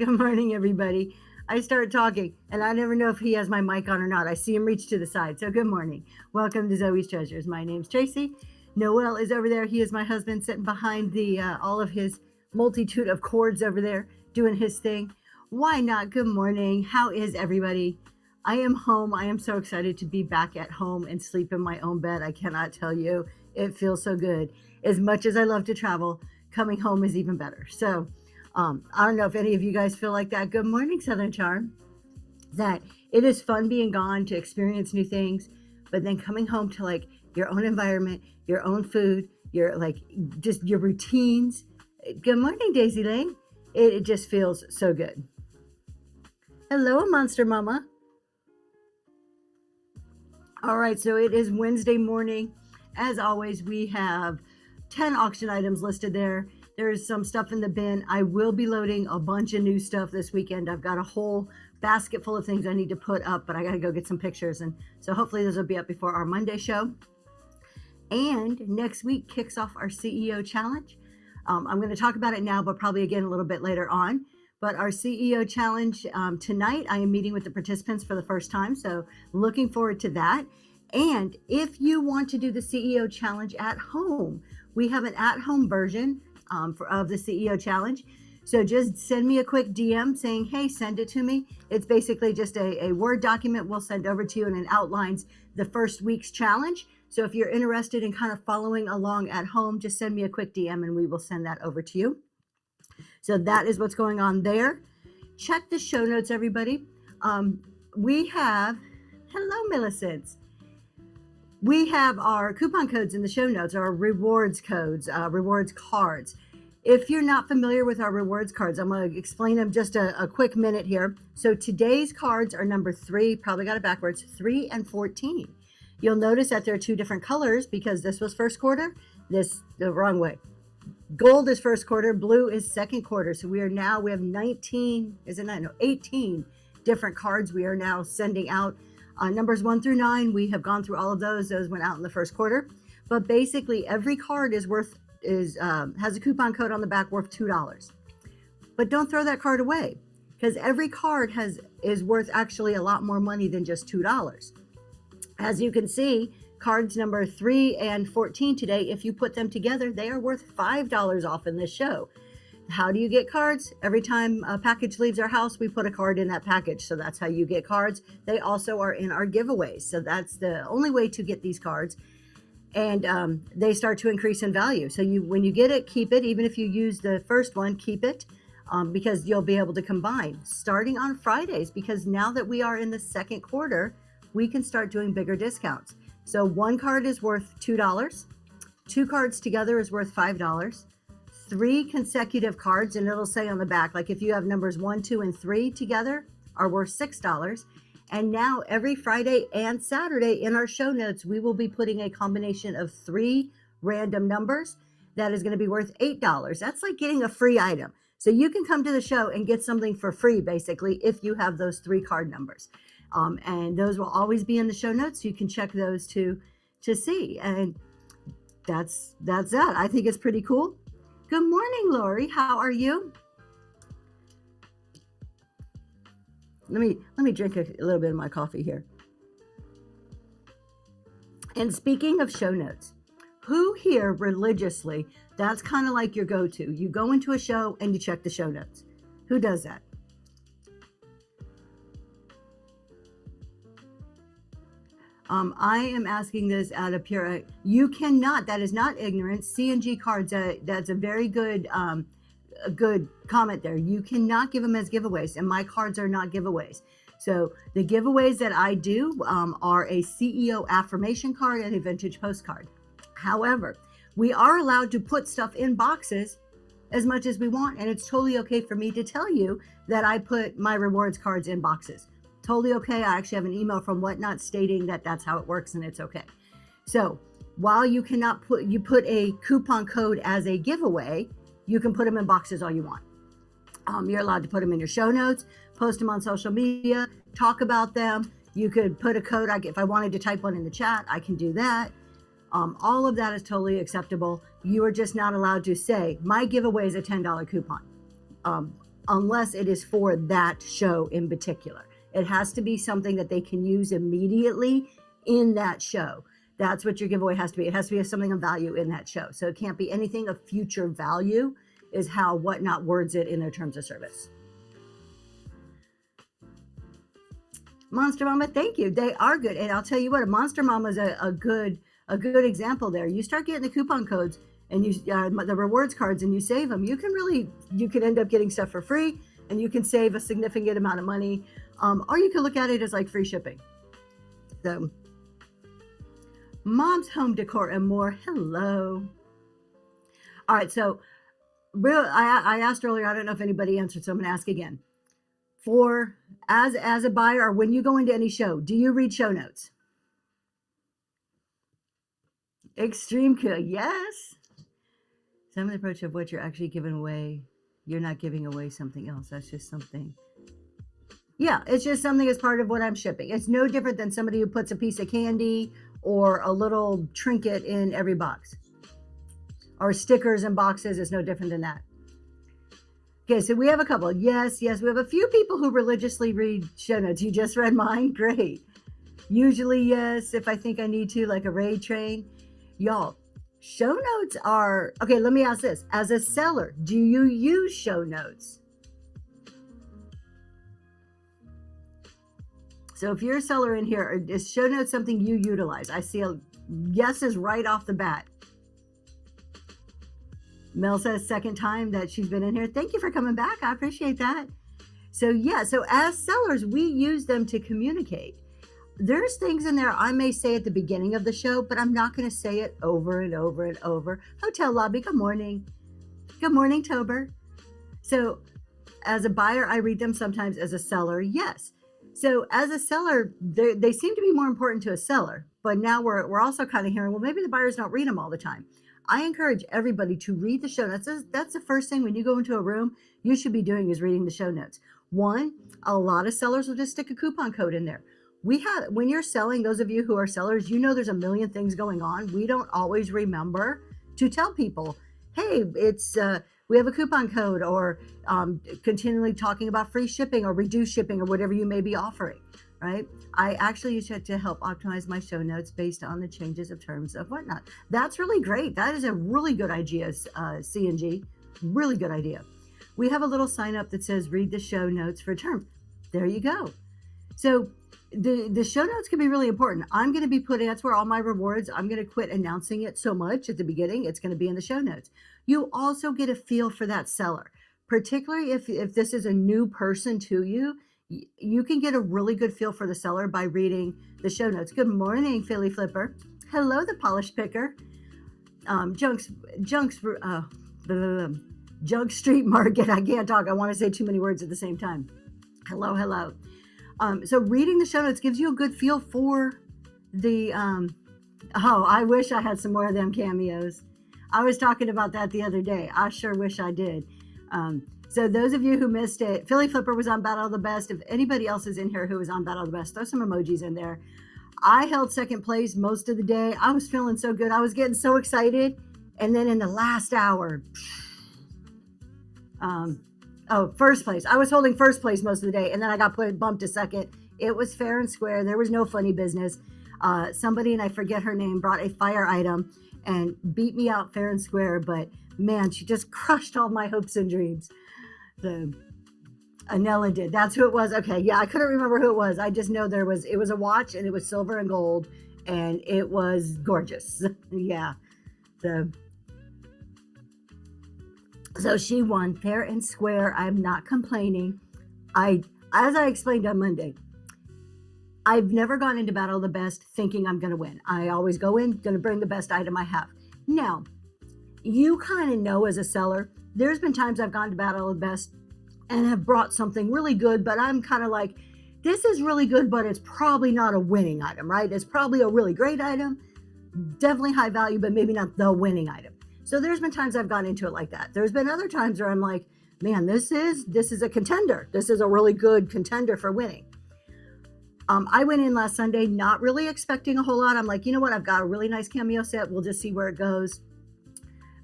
Good morning, everybody. I start talking, and I never know if he has my mic on or not. I see him reach to the side. So, good morning. Welcome to Zoe's Treasures. My name's Tracy. Noel is over there. He is my husband, sitting behind the all of his multitude of cords over there, doing his thing. Why not? Good morning. How is everybody? I am home. I am so excited to be back at home and sleep in my own bed. I cannot tell you. It feels so good. As much as I love to travel, coming home is even better. So, I don't know if any of you guys feel like that. Good morning, Southern Charm. That it is fun being gone to experience new things, but then coming home to like your own environment, your own food, your like just your routines. Good morning, Daisy Lane. It just feels so good. Hello, Monster Mama. All right, so it is Wednesday morning. As always, we have 10 auction items listed there. There's some stuff in the bin. I will be loading a bunch of new stuff this weekend. I've got a whole basket full of things I need to put up, but I got to go get some pictures. And so hopefully those will be up before our Monday show. And next week kicks off our CEO challenge. I'm going to talk about it now, but probably again a little bit later on. But our CEO challenge tonight, I am meeting with the participants for the first time. So looking forward to that. And if you want to do the CEO challenge at home, we have an at-home version of the CEO challenge. So just send me a quick DM saying, hey, send it to me. It's basically just a Word document we'll send over to you, and it outlines the first week's challenge. So if you're interested in kind of following along at home, just send me a quick DM and we will send that over to you. So that is what's going on there. Check the show notes, everybody. We have, hello, Millicent. We have our coupon codes in the show notes, our rewards codes, rewards cards. If you're not familiar with our rewards cards, I'm going to explain them just a quick minute here. So today's cards are number 3, probably got it backwards, 3 and 14. You'll notice that there are 2 different colors because this was first quarter, this the wrong way. Gold is first quarter, blue is second quarter. So we have 18 different cards we are now sending out. Numbers 1 through 9, we have gone through all of those. Those went out in the first quarter. But basically, every card has a coupon code on the back worth $2. But don't throw that card away, because every card is worth actually a lot more money than just $2. As you can see, cards number 3 and 14 today, if you put them together, they are worth $5 off in this show. How do you get cards? Every time a package leaves our house, we put a card in that package. So that's how you get cards. They also are in our giveaways. So that's the only way to get these cards. And they start to increase in value. So when you get it, keep it. Even if you use the first one, keep it, because you'll be able to combine starting on Fridays, because now that we are in the second quarter, we can start doing bigger discounts. So one card is worth $2. 2 cards together is worth $5. 3 consecutive cards, and it'll say on the back, like if you have numbers 1, 2, and 3 together, are worth $6. And now every Friday and Saturday in our show notes, we will be putting a combination of 3 random numbers that is going to be worth $8. That's like getting a free item. So you can come to the show and get something for free, basically, if you have those 3 card numbers. And those will always be in the show notes. So you can check those to see. And that's that. I think it's pretty cool. Good morning, Lori. How are you? Let me drink a little bit of my coffee here. And speaking of show notes, who here religiously, that's kind of like your go-to. You go into a show and you check the show notes. Who does that? I am asking this out of pure, you cannot, that is not ignorance. C&G cards, that's a very good, a good comment there. You cannot give them as giveaways, and my cards are not giveaways. So the giveaways that I do are a CEO affirmation card and a vintage postcard. However, we are allowed to put stuff in boxes as much as we want, and it's totally okay for me to tell you that I put my rewards cards in boxes. Totally okay. I actually have an email from Whatnot stating that that's how it works, and it's okay. So while you cannot put a coupon code as a giveaway, you can put them in boxes all you want. You're allowed to put them in your show notes, post them on social media, talk about them. You could put a code. If I wanted to type one in the chat, I can do that. All of that is totally acceptable. You are just not allowed to say, my giveaway is a $10 coupon. unless it is for that show in particular. It has to be something that they can use immediately in that show. That's what your giveaway has to be. It has to be something of value in that show. So it can't be anything of future value, is how Whatnot words it in their terms of service. Monster Mama, thank you. They are good. And I'll tell you what, a Monster Mama is a good example there. You start getting the coupon codes and you the rewards cards and you save them. You can end up getting stuff for free, and you can save a significant amount of money. Or you can look at it as like free shipping. So, Mom's Home Decor and more. Hello. All right. So, I asked earlier. I don't know if anybody answered, so I'm going to ask again. For as a buyer, or when you go into any show, do you read show notes? Extreme cool. Yes. Some of the approach of what you're actually giving away, you're not giving away something else. That's just something. Yeah, it's just something as part of what I'm shipping. It's no different than somebody who puts a piece of candy or a little trinket in every box. Or stickers in boxes. It's no different than that. Okay, so we have a couple. Yes, we have a few people who religiously read show notes. You just read mine? Great. Usually, yes, if I think I need to, like a raid train. Y'all, show notes are... Okay, let me ask this. As a seller, do you use show notes? So if you're a seller in here, is show notes something you utilize? I see a yeses right off the bat. Mel says second time that she's been in here. Thank you for coming back. I appreciate that. So yeah, so as sellers, we use them to communicate. There's things in there I may say at the beginning of the show, but I'm not going to say it over and over and over. Hotel lobby, good morning. Good morning, Tober. So as a buyer, I read them sometimes. As a seller, yes. So as a seller, they seem to be more important to a seller. But now we're also kind of hearing, well, maybe the buyers don't read them all the time. I encourage everybody to read the show notes. That's the first thing when you go into a room, you should be doing is reading the show notes. One, a lot of sellers will just stick a coupon code in there. When you're selling, those of you who are sellers, you know there's a million things going on. We don't always remember to tell people, hey, we have a coupon code, or continually talking about free shipping or reduced shipping or whatever you may be offering, right? I actually use it to help optimize my show notes based on the changes of terms of Whatnot. That's really great. That is a really good idea, C&G. Really good idea. We have a little sign up that says read the show notes for terms. There you go. So the show notes can be really important. I'm going to be that's where all my rewards, I'm going to quit announcing it so much at the beginning. It's going to be in the show notes. You also get a feel for that seller, particularly if this is a new person to you. You can get a really good feel for the seller by reading the show notes. Good morning, Philly Flipper. Hello, the Polish Picker. Junk Street Market. I can't talk. I want to say too many words at the same time. Hello. So reading the show notes gives you a good feel for the... I wish I had some more of them cameos. I was talking about that the other day. I sure wish I did. So those of you who missed it, Philly Flipper was on Battle of the Best. If anybody else is in here who was on Battle of the Best, throw some emojis in there. I held second place most of the day. I was feeling so good. I was getting so excited. And then in the last hour, first place. I was holding first place most of the day. And then I got bumped to second. It was fair and square. There was no funny business. Somebody, and I forget her name, brought a fire item and beat me out fair and square. But man, she just crushed all my hopes and dreams. So Anella did. That's who it was. Okay, yeah, I couldn't remember who it was. I just know it was a watch, and it was silver and gold, and it was gorgeous. Yeah. So she won fair and square. I'm not complaining. As I explained on Monday, I've never gone into Battle of the Best thinking I'm going to win. I always go in, going to bring the best item I have. Now, you kind of know as a seller, there's been times I've gone to Battle of the Best and have brought something really good, but I'm kind of like, this is really good, but it's probably not a winning item, right? It's probably a really great item, definitely high value, but maybe not the winning item. So there's been times I've gone into it like that. There's been other times where I'm like, man, this is a contender. This is a really good contender for winning. I went in last Sunday not really expecting a whole lot. I'm like, you know what? I've got a really nice cameo set. We'll just see where it goes.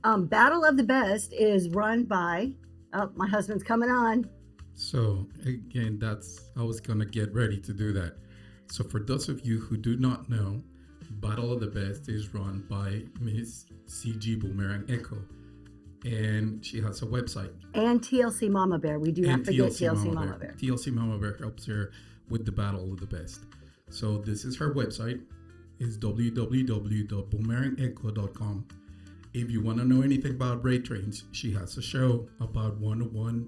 Battle of the Best is run by Oh, my husband's coming on. So again, I was gonna get ready to do that. So for those of you who do not know, Battle of the Best is run by Miss CG Boomerang Echo, and she has a website. And TLC Mama Bear. We do not And forget TLC TLC Mama Mama Bear. Bear. TLC Mama Bear helps her with the Battle of the Best. So this is her website. It's www.boomerangecho.com. If you want to know anything about raid trains, she has a show about 101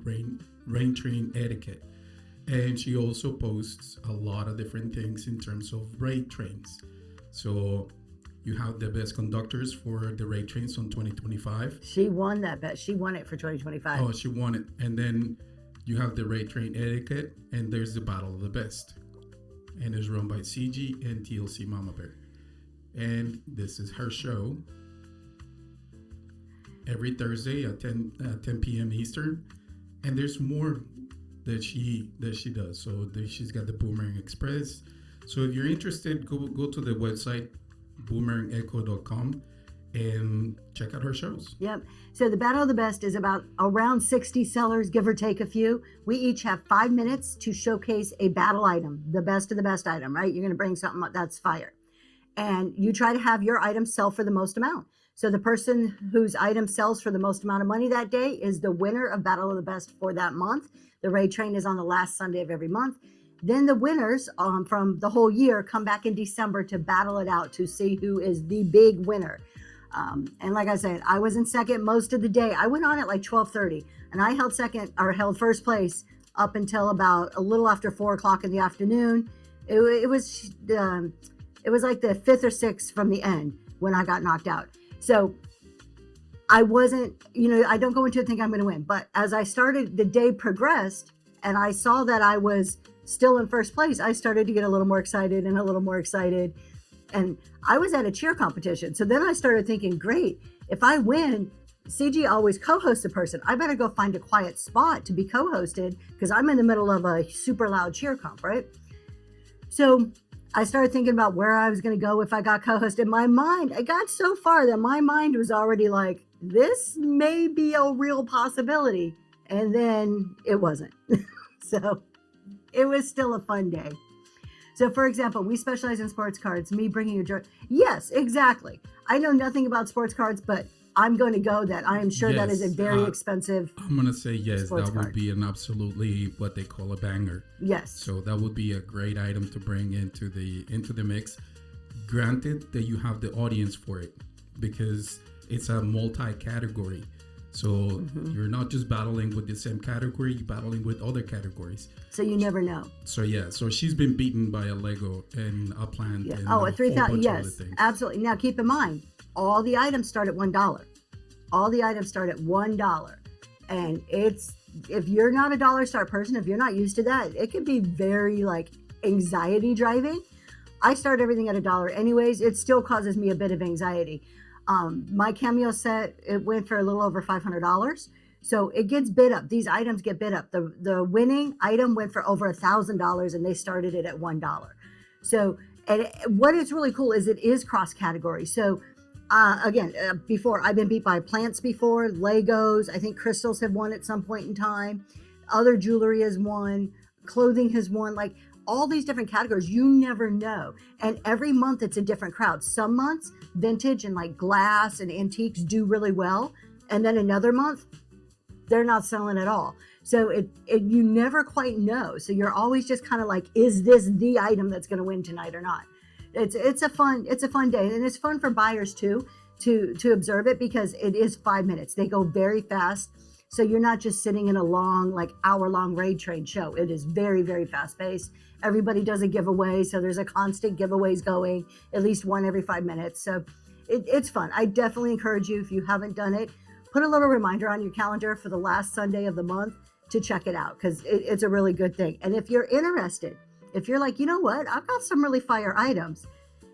rain train etiquette. And she also posts a lot of different things in terms of raid trains. So you have the best conductors for the raid trains on 2025. She won that bet. She won it for 2025. Oh, she won it. And then you have the raid train etiquette, and there's the Battle of the Best. And it's run by CG and TLC Mama Bear. And this is her show every Thursday at 10 p.m. Eastern. And there's more that she does. So she's got the Boomerang Express. So if you're interested, go to the website boomerangecho.com and check out her shows. Yep. So the Battle of the Best is about around 60 sellers, give or take a few. We each have 5 minutes to showcase a battle item, the best of the best item, right? You're going to bring something that's fire. And you try to have your item sell for the most amount. So the person whose item sells for the most amount of money that day is the winner of Battle of the Best for that month. The raid train is on the last Sunday of every month. Then the winners from the whole year come back in December to battle it out to see who is the big winner. And like I said, I was in second most of the day. I went on at like 12:30, and I held first place up until about a little after 4 o'clock in the afternoon. It was like the fifth or sixth from the end when I got knocked out. So I wasn't, I don't go into it thinking I'm going to win. But as the day progressed, and I saw that I was still in first place, I started to get a little more excited and a little more excited. And I was at a cheer competition. So then I started thinking, great, if I win, CG always co-hosts a person. I better go find a quiet spot to be co-hosted because I'm in the middle of a super loud cheer comp, right? So I started thinking about where I was going to go if I got co-hosted. My mind, I got so far that my mind was already like, this may be a real possibility. And then it wasn't. So it was still a fun day. So for example, we specialize in sports cards, me bringing a joy. Yes, exactly. I know nothing about sports cards, but I'm going to go that I am sure that is a very expensive. I'm going to say yes, that would card. be an absolutely what they call a banger. Yes. So that would be a great item to bring into the mix. Granted that you have the audience for it because it's a multi-category. So you're not just battling with the same category, you're battling with other categories. So you never know. So yeah, so she's been beaten by a Lego and a plant. Yeah. And a 3,000. Yes, things. absolutely. Now keep in mind, all the items start at $1. All the items start at $1, and if you're not a dollar start person, if you're not used to that, it can be very like anxiety driving. I start everything at $1 anyways. It still causes me a bit of anxiety. My cameo set, it went for a little over $500. So it gets bid up. These items get bid up. The winning item went for over $1,000 and they started it at $1. So, and what is really cool is it is cross category. So before I've been beat by plants before, Legos, I think crystals have won at some point in time. Other jewelry has won, clothing has won, like all these different categories. You never know. And every month it's a different crowd. Some months vintage and like glass and antiques do really well. And then another month, they're not selling at all. So you never quite know. So you're always just kind of like, is this the item that's going to win tonight or not? It's a fun day, and it's fun for buyers too to observe it because it is 5 minutes. They go very fast. So you're not just sitting in a long, like hour-long raid train show. It is very, very fast-paced. Everybody does a giveaway, so there's a constant giveaways going, at least one every 5 minutes. So it's fun. I definitely encourage you, if you haven't done it, put a little reminder on your calendar for the last Sunday of the month to check it out because it's a really good thing. And if you're interested, if you're like, you know what, I've got some really fire items.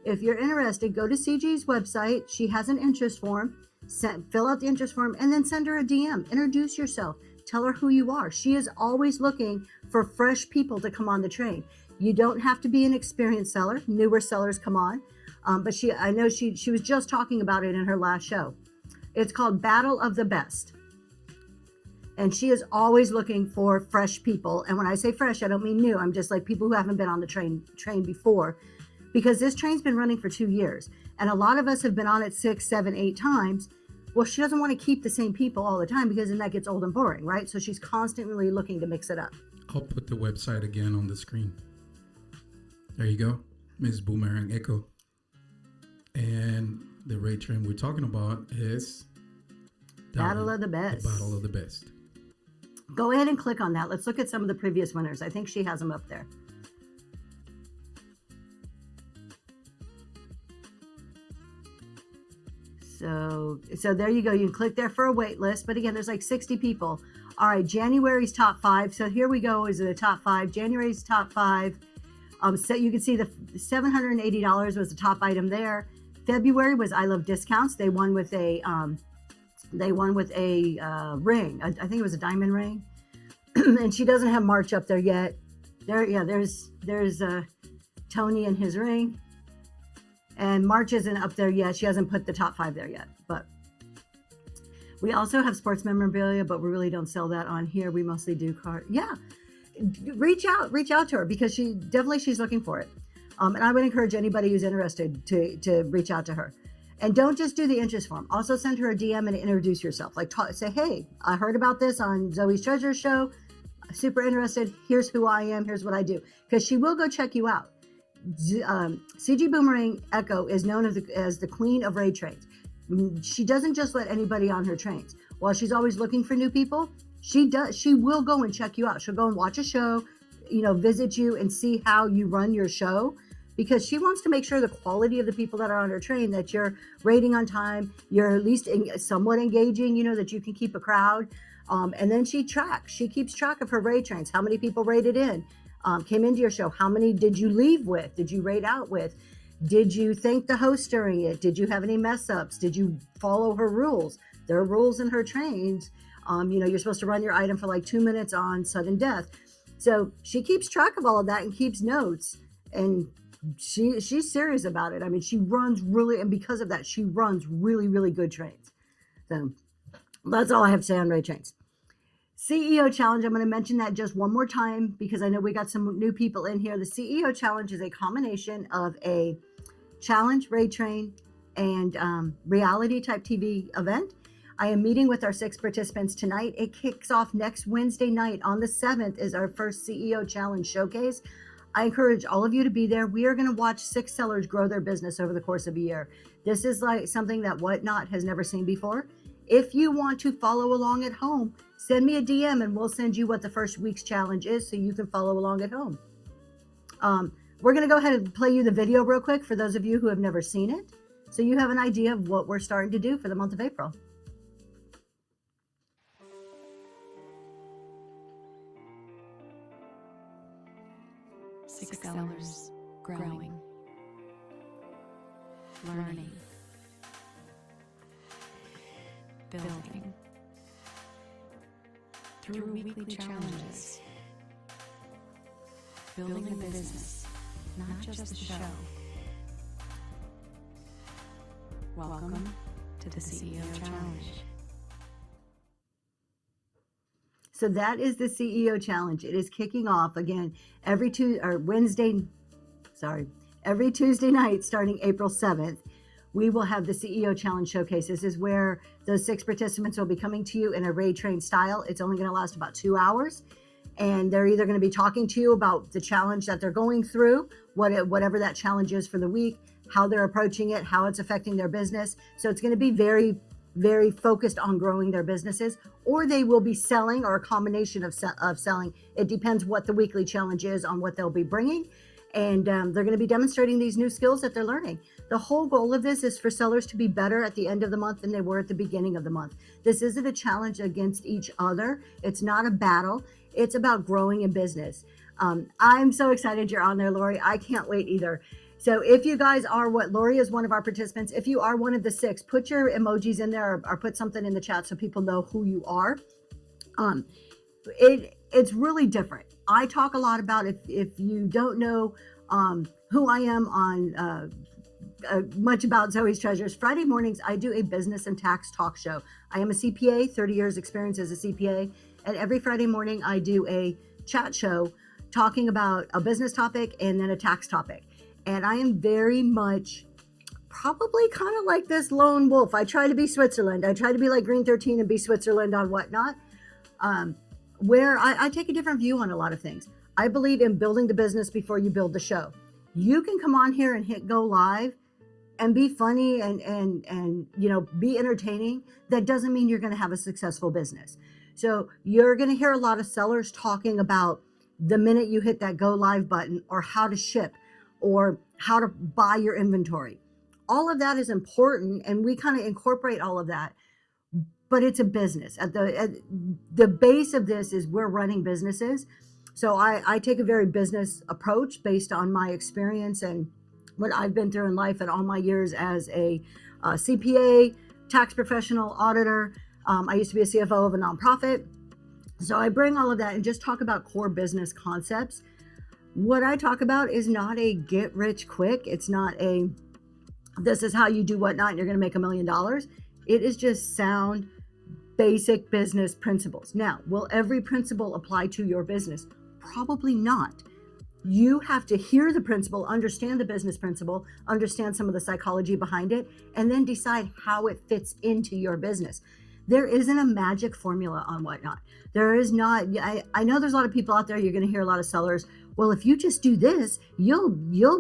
If you're interested, go to CG's website. She has an interest form. Fill out the interest form and then send her a DM. Introduce yourself. Tell her who you are. She is always looking for fresh people to come on the train. You don't have to be an experienced seller. Newer sellers come on. But I know she was just talking about it in her last show. It's called Battle of the Best. And she is always looking for fresh people. And when I say fresh, I don't mean new. I'm just like people who haven't been on the train before, because this train's been running for 2 years. And a lot of us have been on it 6, 7, 8 times. Well, she doesn't want to keep the same people all the time because then that gets old and boring, right? So she's constantly looking to mix it up. I'll put the website again on the screen. There you go, Ms. Boomerang Echo. And the rate train we're talking about is Battle of the Best. The Battle of the Best. Go ahead and click on that. Let's look at some of the previous winners. I think she has them up there. So there you go. You can click there for a wait list. But again, there's like 60 people. All right, January's top 5. So here we go. Is the top 5? January's top 5. So you can see the $780 was the top item there. February was I Love Discounts. They won with a ring. I think it was a diamond ring. And she doesn't have March up there yet. There's Tony and his ring. And March isn't up there yet. She hasn't put the top 5 there yet. But we also have sports memorabilia, but we really don't sell that on here. We mostly do card. Yeah, reach out to her because she's looking for it. And I would encourage anybody who's interested to reach out to her. And don't just do the interest form. Also send her a DM and introduce yourself. Like say, hey, I heard about this on Zoe's Treasure Show. Super interested. Here's who I am. Here's what I do. Because she will go check you out. CG Boomerang Echo is known as the queen of raid trains. She doesn't just let anybody on her trains. While she's always looking for new people, she will go and check you out. She'll go and watch a show, visit you and see how you run your show, because she wants to make sure the quality of the people that are on her train, that you're rating on time, you're at least somewhat engaging, that you can keep a crowd. And then she keeps track of her raid trains. How many people rated in? Came into your show? How many did you leave with? Did you rate out with? Did you thank the host during it? Did you have any mess ups? Did you follow her rules? There are rules in her trains. You're supposed to run your item for like 2 minutes on sudden death. So she keeps track of all of that and keeps notes. And she's serious about it. I mean, she runs and because of that, she runs really, really good trains. So that's all I have to say on raid trains. CEO Challenge, I'm going to mention that just one more time because I know we got some new people in here. The CEO Challenge is a combination of a challenge, raid train, and reality type TV event. I am meeting with our 6 participants tonight. It kicks off next Wednesday night. On the 7th is our first CEO Challenge showcase. I encourage all of you to be there. We are going to watch 6 sellers grow their business over the course of a year. This is like something that Whatnot has never seen before. If you want to follow along at home, send me a DM and we'll send you what the first week's challenge is so you can follow along at home. We're going to go ahead and play you the video real quick for those of you who have never seen it, so you have an idea of what we're starting to do for the month of April. Six sellers growing, learning, building through weekly challenges, building a business, not just the show. Welcome to the CEO Challenge. So that is the CEO Challenge. It is kicking off again every Tuesday night starting April 7th. We will have the CEO Challenge Showcase. This is where those 6 participants will be coming to you in a raid train style. It's only going to last about 2 hours. And they're either going to be talking to you about the challenge that they're going through, whatever that challenge is for the week, how they're approaching it, how it's affecting their business. So it's going to be very, very focused on growing their businesses, or they will be selling, or a combination of selling. It depends what the weekly challenge is on what they'll be bringing. And they're going to be demonstrating these new skills that they're learning. The whole goal of this is for sellers to be better at the end of the month than they were at the beginning of the month. This isn't a challenge against each other. It's not a battle. It's about growing in business. I'm so excited you're on there, Lori. I can't wait either. So if you guys are Lori is one of our participants. If you are one of the 6, put your emojis in there or put something in the chat so people know who you are. It's really different. I talk a lot about, if you don't know who I am on much about Zoe's Treasures, Friday mornings I do a business and tax talk show. I am a CPA, 30 years experience as a CPA, And every Friday morning, I do a chat show talking about a business topic and then a tax topic. And I am very much probably kind of like this lone wolf. I try to be Switzerland. I try to be like Green 13 and be Switzerland on whatnot, where I take a different view on a lot of things. I believe in building the business before you build the show. You can come on here and hit go live and be funny and be entertaining. That doesn't mean you're going to have a successful business. So you're going to hear a lot of sellers talking about the minute you hit that go live button, or how to ship, or how to buy your inventory. All of that is important, and we kind of incorporate all of that, but it's a business. At the base of this is we're running businesses. So I take a very business approach based on my experience and what I've been through in life and all my years as a CPA, tax professional, auditor. I used to be a CFO of a nonprofit. So I bring all of that and just talk about core business concepts. What I talk about is not a get rich quick. It's not a, this is how you do whatnot and you're going to make $1 million. It is just sound, basic business principles. Now, will every principle apply to your business? Probably not. You have to hear the principle, understand the business principle, understand some of the psychology behind it, and then decide how it fits into your business. There isn't a magic formula on whatnot. There is not. I know there's a lot of people out there. You're going to hear a lot of sellers. Well, if you just do this, you'll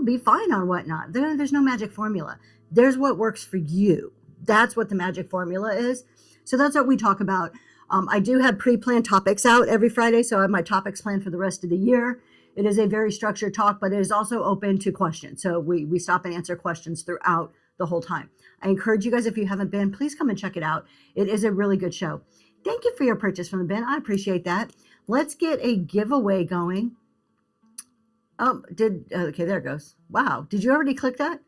be fine on whatnot. There's no magic formula. There's what works for you. That's what the magic formula is. So that's what we talk about. I do have pre-planned topics out every Friday, so I have my topics planned for the rest of the year. It is a very structured talk, but it is also open to questions. So we stop and answer questions throughout the whole time. I encourage you guys, if you haven't been, please come and check it out. It is a really good show. Thank you for your purchase from the bin. I appreciate that. Let's get a giveaway going. Okay, there it goes. Wow. Did you already click that?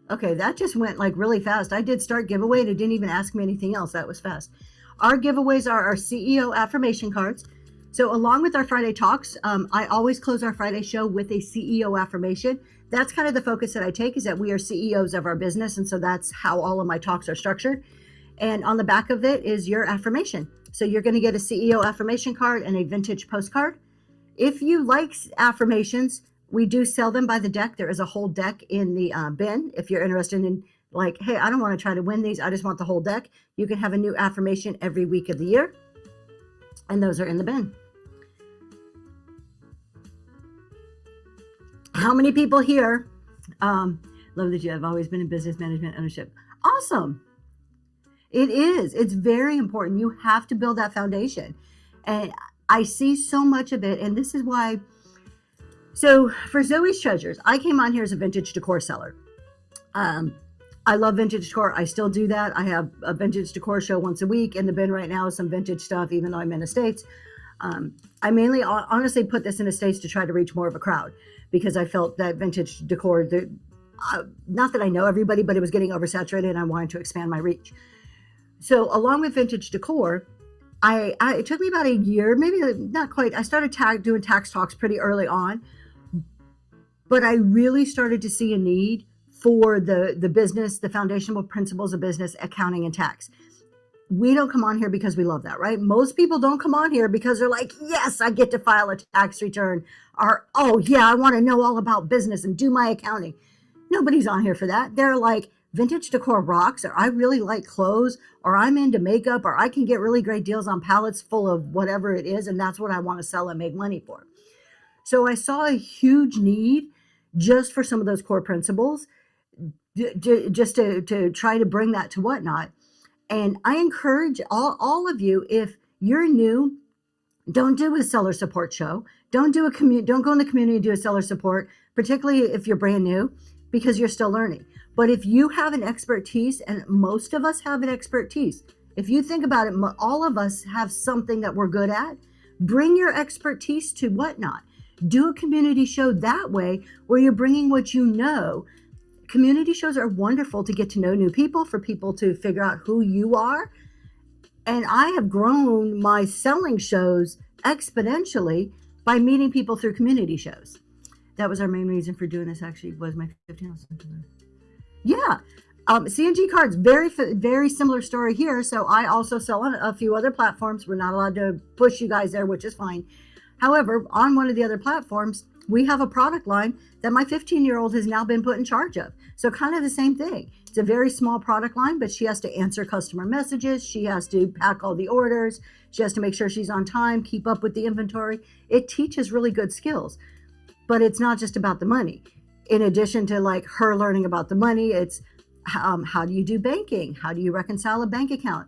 Okay, that just went like really fast. I did start giveaway and it didn't even ask me anything else. That was fast. Our giveaways are our CEO affirmation cards. So along with our Friday talks, I always close our Friday show with a CEO affirmation. That's kind of the focus that I take, is that we are CEOs of our business. And so that's how all of my talks are structured. And on the back of it is your affirmation. So you're going to get a CEO affirmation card and a vintage postcard. If you like affirmations, we do sell them by the deck. There is a whole deck in the bin. If you're interested in like, hey, I don't want to try to win these, I just want the whole deck. You can have a new affirmation every week of the year. And those are in the bin. How many people here love that you have always been in business management ownership? Awesome. It is. It's very important. You have to build that foundation. And I see so much of it. And this is why. So for Zoe's Treasures, I came on here as a vintage decor seller. I love vintage decor. I still do that. I have a vintage decor show once a week. In the bin right now is some vintage stuff, even though I'm in Estates. I mainly honestly put this in Estates to try to reach more of a crowd, because I felt that vintage decor, not that I know everybody, but it was getting oversaturated and I wanted to expand my reach. So along with vintage decor, it took me about a year, maybe not quite. I started doing tax talks pretty early on, but I really started to see a need for the business, the foundational principles of business, accounting, and tax. We don't come on here because we love that, right? Most people don't come on here because they're like, yes, I get to file a tax return, or, oh yeah, I want to know all about business and do my accounting. Nobody's on here for that. They're like, vintage decor rocks, or I really like clothes, or I'm into makeup, or I can get really great deals on palettes full of whatever it is, and that's what I want to sell and make money for. So I saw a huge need just for some of those core principles, just to try to bring that to whatnot. And I encourage all of you, if you're new, don't do a seller support show. Don't go in the community and do a seller support, particularly if you're brand new, because you're still learning. But if you have an expertise, and most of us have an expertise, if you think about it, all of us have something that we're good at. Bring your expertise to whatnot. Do a community show that way, where you're bringing what you know. Community shows are wonderful to get to know new people, for people to figure out who you are. And I have grown my selling shows exponentially by meeting people through community shows. That was our main reason for doing this, actually, was my 15. Yeah. CNG cards, very similar story here. So I also sell on a few other platforms. We're not allowed to push you guys there, which is fine. However, on one of the other platforms, we have a product line that my 15-year-old has now been put in charge of. So kind of the same thing. It's a very small product line, but she has to answer customer messages. She has to pack all the orders. She has to make sure she's on time, keep up with the inventory. It teaches really good skills, but it's not just about the money. In addition to like her learning about the money, it's how do you do banking? How do you reconcile a bank account?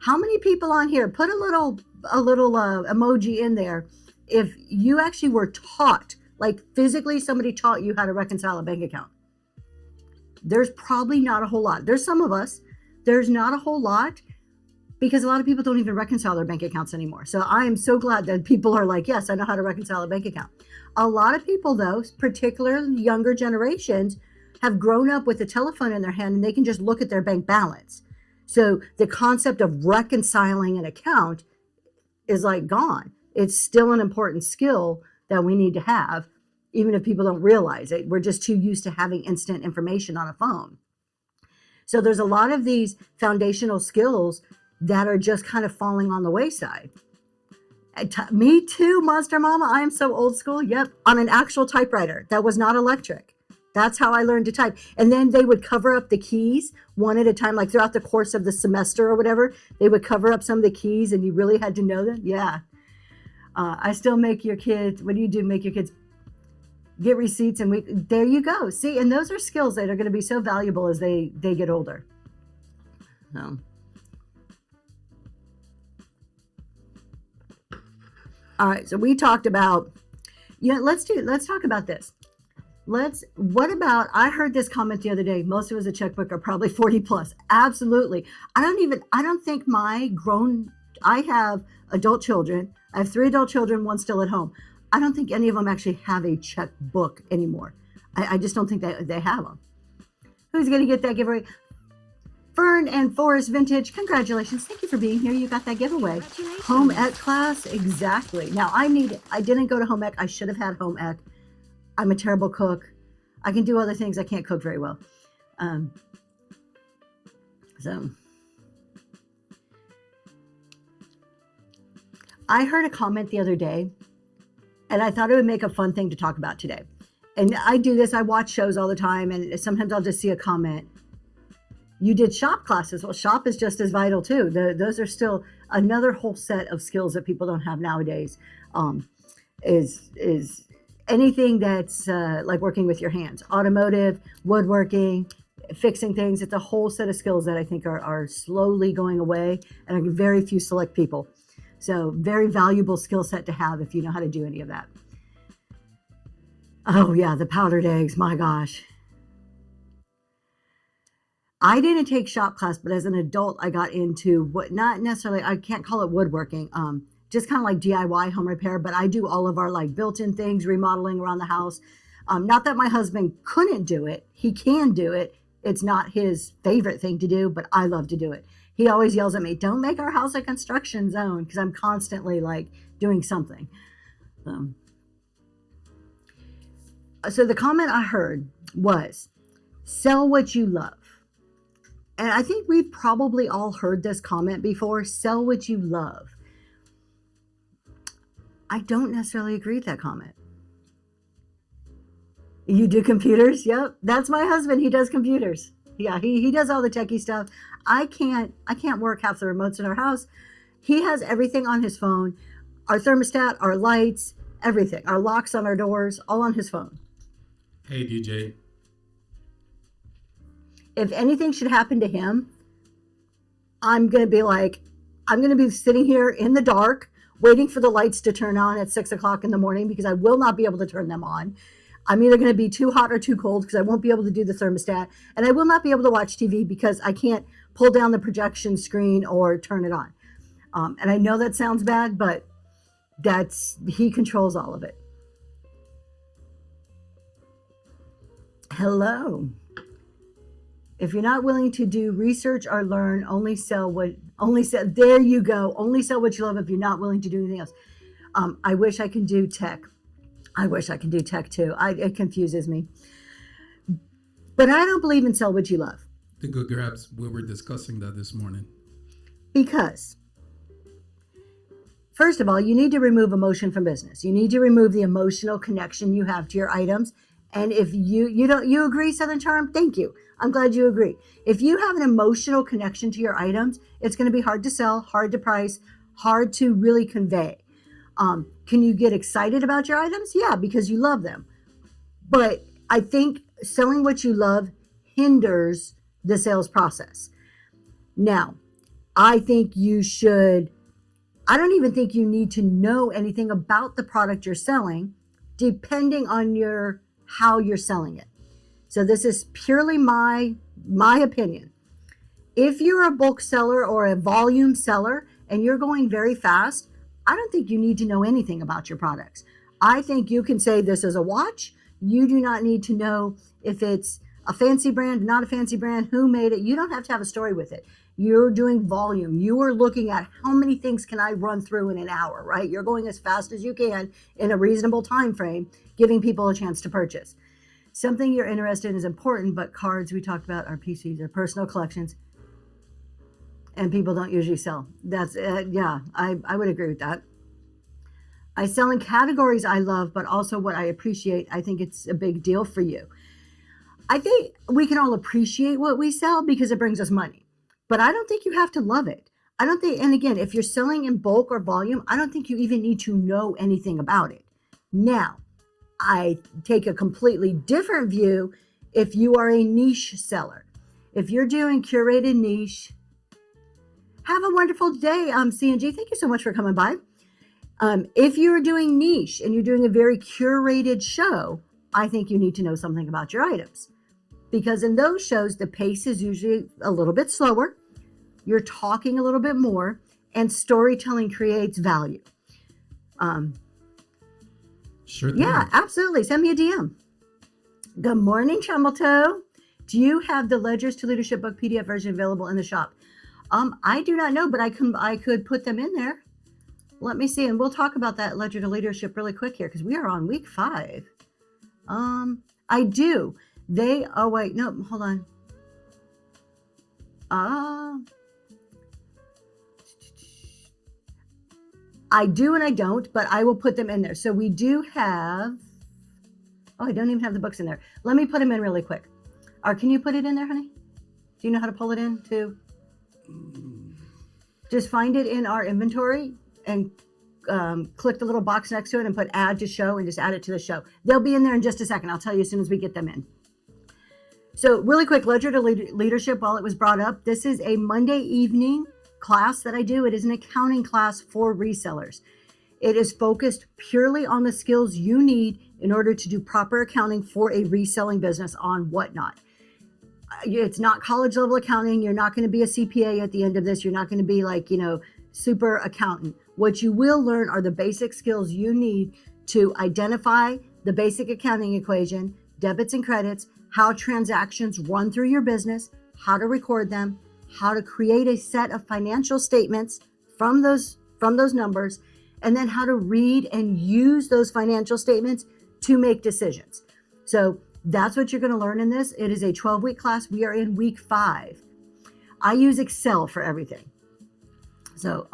How many people on here, put a little emoji in there if you actually were taught, like physically somebody taught you how to reconcile a bank account? There's probably not a whole lot. There's some of us. There's not a whole lot because a lot of people don't even reconcile their bank accounts anymore. So I am so glad that people are like, yes, I know how to reconcile a bank account. A lot of people, though, particularly younger generations, have grown up with a telephone in their hand and they can just look at their bank balance. So the concept of reconciling an account is like gone. It's still an important skill that we need to have, even if people don't realize it. We're just too used to having instant information on a phone. So there's a lot of these foundational skills that are just kind of falling on the wayside. Me too, Monster Mama. I am so old school. Yep. On an actual typewriter that was not electric. That's how I learned to type. And then they would cover up the keys one at a time, like throughout the course of the semester or whatever. They would cover up some of the keys and you really had to know them. Yeah. I still make your kids, what do you do? Make your kids get receipts and there you go. See, and those are skills that are going to be so valuable as they get older. So. All right. So we talked about, let's talk about this. What about, I heard this comment the other day, most of us a checkbook are probably 40 plus. Absolutely. I don't think I have adult children. I have 3 adult children, 1 still at home. I don't think any of them actually have a checkbook anymore. I just don't think they have them. Who's going to get that giveaway? Fern and Forest Vintage, congratulations. Thank you for being here. You got that giveaway. Home ec class, exactly. Now I didn't go to home ec. I should have had home ec. I'm a terrible cook. I can do other things. I can't cook very well. So I heard a comment the other day and I thought it would make a fun thing to talk about today. And I do this. I watch shows all the time and sometimes I'll just see a comment. You did shop classes. Well, shop is just as vital too. Those are still another whole set of skills that people don't have nowadays. Is anything that's like working with your hands, automotive, woodworking, fixing things. It's a whole set of skills that I think are slowly going away and are very few select people. So very valuable skill set to have if you know how to do any of that. Oh yeah, the powdered eggs, my gosh. I didn't take shop class, but as an adult, I got into what, not necessarily, I can't call it woodworking, just kind of like DIY home repair, but I do all of our like built-in things, remodeling around the house. Not that my husband couldn't do it. He can do it. It's not his favorite thing to do, but I love to do it. He always yells at me, don't make our house a construction zone, because I'm constantly like doing something. So the comment I heard was, sell what you love. And I think we've probably all heard this comment before, sell what you love. I don't necessarily agree with that comment. You do computers? Yep. That's my husband. He does computers. Yeah, he does all the techie stuff. I can't work half the remotes in our house. He has everything on his phone. Our thermostat, our lights, everything. Our locks on our doors, all on his phone. Hey, DJ. If anything should happen to him, I'm going to be sitting here in the dark, waiting for the lights to turn on at 6 o'clock in the morning because I will not be able to turn them on. I'm either going to be too hot or too cold because I won't be able to do the thermostat. And I will not be able to watch TV because I can't pull down the projection screen or turn it on. And I know that sounds bad, but he controls all of it. Hello. If you're not willing to do research or learn, there you go. Only sell what you love if you're not willing to do anything else. I wish I can do tech. I wish I can do tech too. It confuses me. But I don't believe in sell what you love. The Good Grabs, we were discussing that this morning. Because first of all, you need to remove emotion from business. You need to remove the emotional connection you have to your items. And if you agree, Southern Charm, thank you. I'm glad you agree. If you have an emotional connection to your items, it's going to be hard to sell, hard to price, hard to really convey. Can you get excited about your items? Yeah, because you love them. But I think selling what you love hinders the sales process. Now, I think I don't even think you need to know anything about the product you're selling, depending on how you're selling it. So this is purely my opinion. If you're a bulk seller or a volume seller and you're going very fast, I don't think you need to know anything about your products. I think you can say this is a watch. You do not need to know if it's a fancy brand, not a fancy brand, who made it. You don't have to have a story with it. You're doing volume. You are looking at how many things can I run through in an hour, right? You're going as fast as you can in a reasonable time frame, giving people a chance to purchase. Something you're interested in is important, but cards we talked about are PCs, are personal collections, and people don't usually sell. That's I would agree with that. I sell in categories I love, but also what I appreciate. I think it's a big deal for you. I think we can all appreciate what we sell because it brings us money, but I don't think you have to love it. I don't think, and again, if you're selling in bulk or volume, I don't think you even need to know anything about it. Now, I take a completely different view if you are a niche seller. If you're doing curated niche, have a wonderful day, CNG. Thank you so much for coming by. If you're doing niche and you're doing a very curated show, I think you need to know something about your items. Because in those shows, the pace is usually a little bit slower. You're talking a little bit more, and storytelling creates value. Sure thing. Yeah, absolutely. Send me a DM. Good morning, Chumbleto. Do you have the Ledgers to Leadership book PDF version available in the shop? I do not know, but I could put them in there. Let me see, and we'll talk about that Ledger to Leadership really quick here because we are on week 5. I do. Wait, no, hold on. I do and I don't, but I will put them in there. So we do have, I don't even have the books in there. Let me put them in really quick. Or can you put it in there, honey? Do you know how to pull it in too? Just find it in our inventory and click the little box next to it and put add to show and just add it to the show. They'll be in there in just a second. I'll tell you as soon as we get them in. So really quick, Ledger to Leadership, while it was brought up, this is a Monday evening class that I do. It is an accounting class for resellers. It is focused purely on the skills you need in order to do proper accounting for a reselling business on whatnot. It's not college level accounting. You're not going to be a CPA at the end of this. You're not going to be like, super accountant. What you will learn are the basic skills you need to identify the basic accounting equation, debits and credits, how transactions run through your business, how to record them, how to create a set of financial statements from those numbers, and then how to read and use those financial statements to make decisions. So that's what you're going to learn in this. It is a 12-week class. We are in week 5. I use Excel for everything. So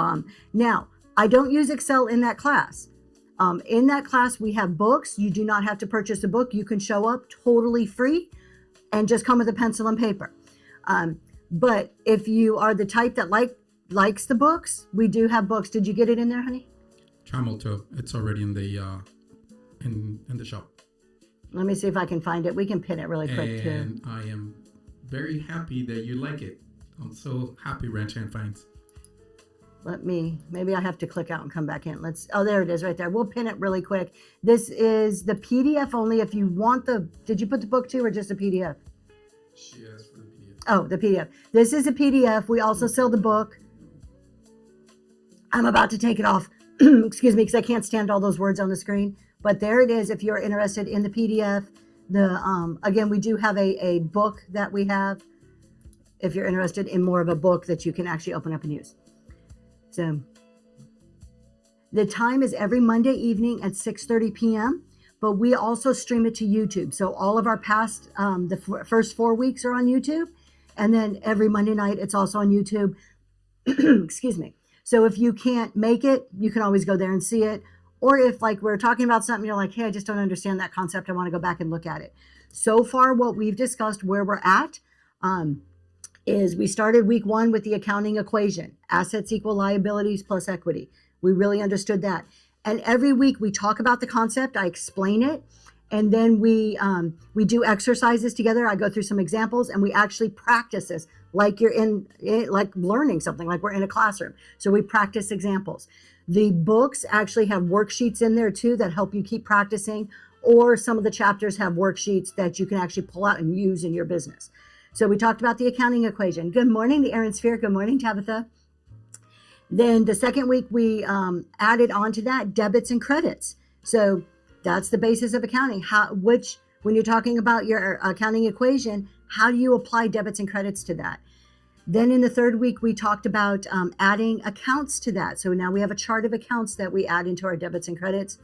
now I don't use Excel in that class. In that class, we have books. You do not have to purchase a book. You can show up totally free and just come with a pencil and paper. But if you are the type that likes the books, we do have books. Did you get it in there, honey? Tramelto, it's already in the in the shop. Let me see if I can find it. We can pin it really quick too. And I am very happy that you like it. I'm so happy, Ranch Hand Finds. Maybe I have to click out and come back in. There it is right there. We'll pin it really quick. This is the PDF only. If you want did you put the book too or just a PDF? She asked for the PDF. Oh, the PDF. This is a PDF. We also sell the book. I'm about to take it off. Excuse me, because I can't stand all those words on the screen. But there it is if you're interested in the PDF. Again, we do have a book that we have if you're interested in more of a book that you can actually open up and use. So the time is every Monday evening at 6:30 p.m., but we also stream it to YouTube. So all of our past, the first 4 weeks are on YouTube. And then every Monday night, it's also on YouTube. Excuse me. So if you can't make it, you can always go there and see it. Or if like we're talking about something, you're like, hey, I just don't understand that concept. I want to go back and look at it. So far, what we've discussed where we're at is we started week 1 with the accounting equation, assets equal liabilities plus equity. We really understood that. And every week we talk about the concept, I explain it, and then we do exercises together. I go through some examples and we actually practice this like you're like learning something, like we're in a classroom. So we practice examples. The books actually have worksheets in there too that help you keep practicing, or some of the chapters have worksheets that you can actually pull out and use in your business. So we talked about the accounting equation. Good morning, the Aaron Sphere. Good morning, Tabitha. Then the second week, we added on to that debits and credits. So that's the basis of accounting. When you're talking about your accounting equation, how do you apply debits and credits to that? Then in the third week, we talked about adding accounts to that. So now we have a chart of accounts that we add into our debits and credits.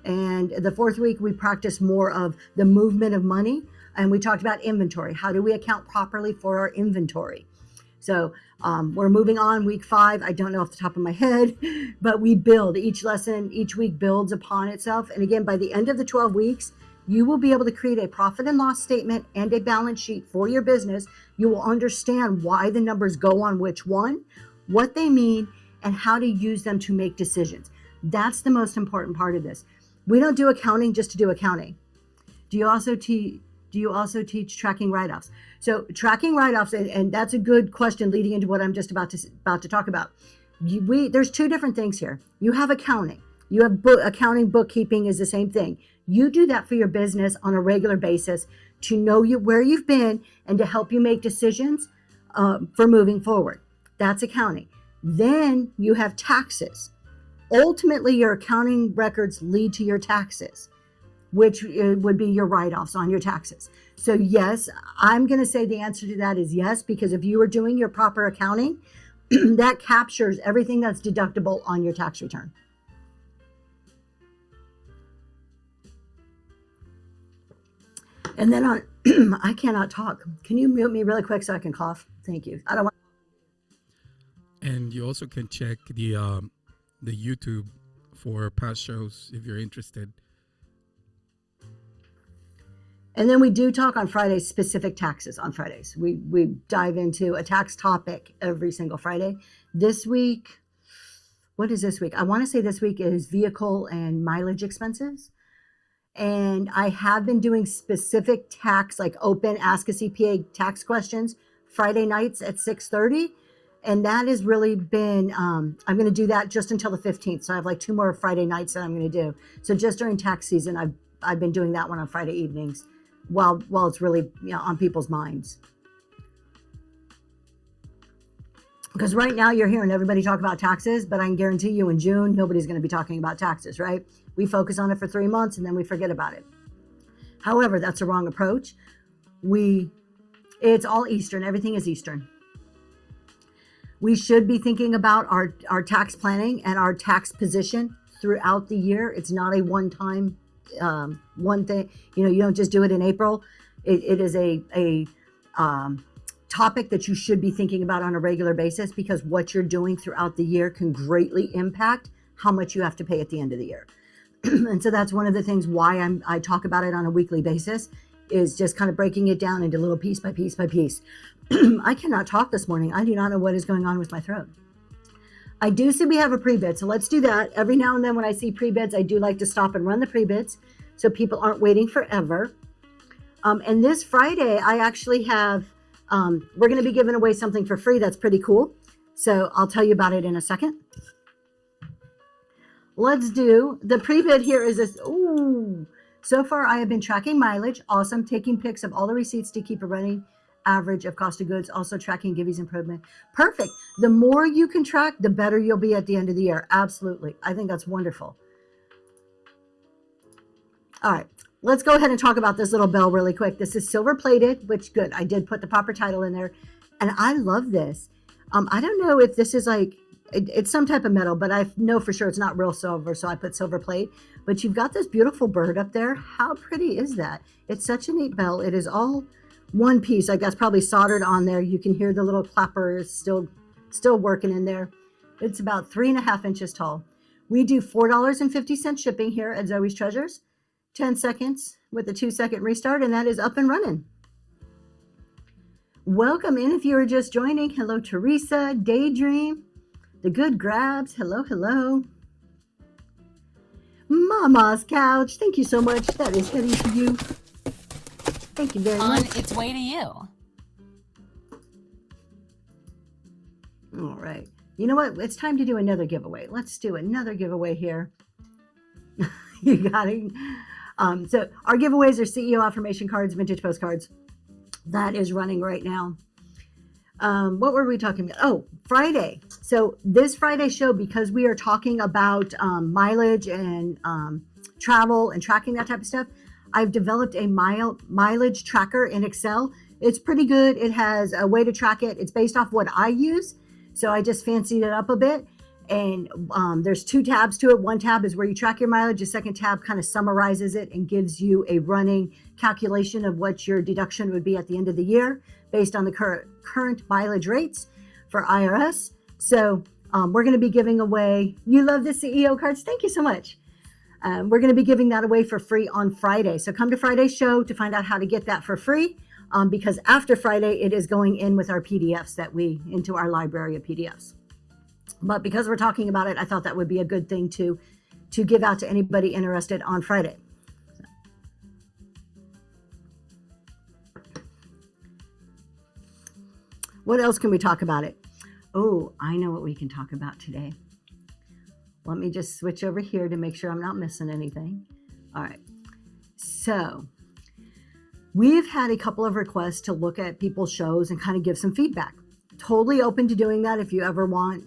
And the fourth week, we practiced more of the movement of money. And we talked about inventory. How do we account properly for our inventory? So we're moving on, week 5. I don't know off the top of my head, but we build. Each lesson, each week builds upon itself. And again, by the end of the 12 weeks, you will be able to create a profit and loss statement and a balance sheet for your business. You will understand why the numbers go on which one, what they mean, and how to use them to make decisions. That's the most important part of this. We don't do accounting just to do accounting. Do you also teach tracking write-offs? So tracking write-offs, and that's a good question leading into what I'm just about to talk about. There's 2 different things here. You have accounting. You have accounting, bookkeeping is the same thing. You do that for your business on a regular basis to know where you've been and to help you make decisions for moving forward. That's accounting. Then you have taxes. Ultimately, your accounting records lead to your taxes, which would be your write-offs on your taxes. So yes, I'm going to say the answer to that is yes, because if you are doing your proper accounting, that captures everything that's deductible on your tax return. And then on, I cannot talk. Can you mute me really quick so I can cough? Thank you. I don't want. And you also can check the YouTube for past shows if you're interested. And then we do talk on Fridays, specific taxes on Fridays. We dive into a tax topic every single Friday. This week, what is this week? I want to say this week is vehicle and mileage expenses. And I have been doing specific tax, like open Ask a CPA tax questions Friday nights at 6:30. And that has really been, I'm going to do that just until the 15th. So I have like 2 more Friday nights that I'm going to do. So just during tax season, I've been doing that one on Friday evenings while it's really, on people's minds. Because right now you're hearing everybody talk about taxes, but I can guarantee you in June, nobody's going to be talking about taxes, right? We focus on it for 3 months and then we forget about it. However, that's a wrong approach. It's all Eastern. Everything is Eastern. We should be thinking about our tax planning and our tax position throughout the year. It's not a one-time one thing. You don't just do it in April. It is a topic that you should be thinking about on a regular basis, because what you're doing throughout the year can greatly impact how much you have to pay at the end of the year. And so that's one of the things why I talk about it on a weekly basis, is just kind of breaking it down into little piece by piece by piece. I cannot talk this morning. I do not know what is going on with my throat. I do see we have a pre-bid, so let's do that. Every now and then when I see pre-bids, I do like to stop and run the pre-bids so people aren't waiting forever. And this Friday, I actually have, we're going to be giving away something for free that's pretty cool. So I'll tell you about it in a second. Let's do, the pre-bid here is this. Ooh, so far I have been tracking mileage. Awesome. Taking pics of all the receipts to keep a running average of cost of goods. Also tracking Gibby's improvement. Perfect. The more you can track, the better you'll be at the end of the year. Absolutely. I think that's wonderful. All right. Let's go ahead and talk about this little bell really quick. This is silver plated, which good. I did put the proper title in there. And I love this. I don't know if this is like, it's some type of metal, but I know for sure it's not real silver, so I put silver plate. But you've got this beautiful bird up there. How pretty is that? It's such a neat bell. It is all one piece, like that's probably soldered on there. You can hear the little clapper is still working in there. It's about 3.5 inches tall. We do $4.50 shipping here at Zoe's Treasures. 10 seconds with a 2-second restart, and that is up and running. Welcome in if you are just joining. Hello, Teresa, Daydream, The Good Grabs. Hello, hello. Mama's Couch. Thank you so much. That is heading to you. Thank you very On much. its way to you. All right. You know what? It's time to do another giveaway. Let's do another giveaway here. You got it. So our giveaways are CEO affirmation cards, vintage postcards. That is running right now. What were we talking about? Oh, Friday. So this Friday show, because we are talking about mileage and travel and tracking that type of stuff, I've developed a mileage tracker in Excel. It's pretty good. It has a way to track it. It's based off what I use. So I just fancied it up a bit. And there's 2 tabs to it. One tab is where you track your mileage. The second tab kind of summarizes it and gives you a running calculation of what your deduction would be at the end of the year based on the current mileage rates for IRS. So we're going to be giving away, you love the CEO cards. Thank you so much. We're going to be giving that away for free on Friday. So come to Friday's show to find out how to get that for free. Because after Friday, it is going in with our PDFs into our library of PDFs. But because we're talking about it, I thought that would be a good thing to give out to anybody interested on Friday. What else can we talk about it? Oh, I know what we can talk about today. Let me just switch over here to make sure I'm not missing anything. All right. So we've had a couple of requests to look at people's shows and kind of give some feedback. Totally open to doing that if you ever want.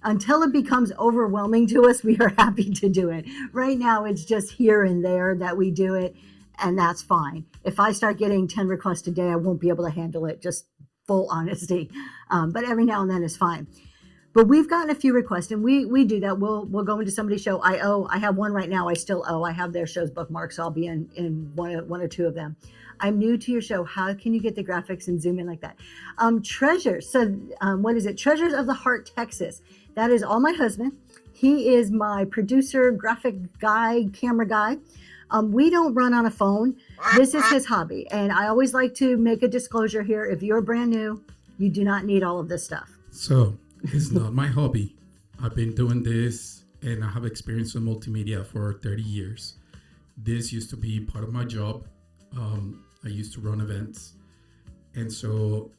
Until it becomes overwhelming to us, we are happy to do it. Right now, it's just here and there that we do it, and that's fine. If I start getting 10 requests a day, I won't be able to handle it, just full honesty. But every now and then is fine. But we've gotten a few requests, and we do that. We'll go into somebody's show. I have one right now. I still owe. I have their shows bookmarked, so I'll be in one or two of them. I'm new to your show. How can you get the graphics and zoom in like that? Treasures. So what is it? Treasures of the Heart, Texas. That is all my husband. He is my producer, graphic guy, camera guy. We don't run on a phone. This is his hobby. And I always like to make a disclosure here. If you're brand new, you do not need all of this stuff. So it's not my hobby. I've been doing this and I have experience in multimedia for 30 years. This used to be part of my job. I used to run events. And so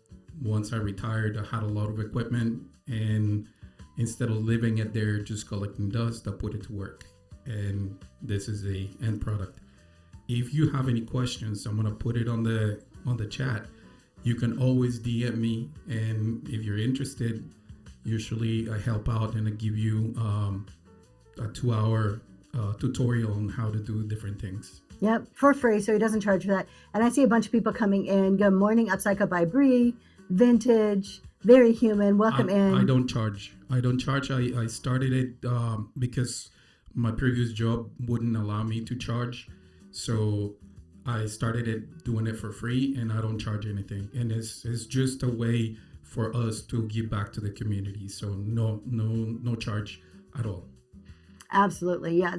once I retired, I had a lot of equipment, and instead of leaving it there just collecting dust, I put it to work. And this is the end product. If you have any questions, I'm gonna put it on the chat. You can always DM me, and if you're interested, usually I help out and I give you a 2-hour tutorial on how to do different things. Yep, for free, so he doesn't charge for that. And I see a bunch of people coming in. Good morning, Upcycle by Bree, Vintage, Very Human. Welcome in. I don't charge. I started it because my previous job wouldn't allow me to charge. So I started it doing it for free, and I don't charge anything. And it's just a way for us to give back to the community. So no charge at all. Absolutely, yeah.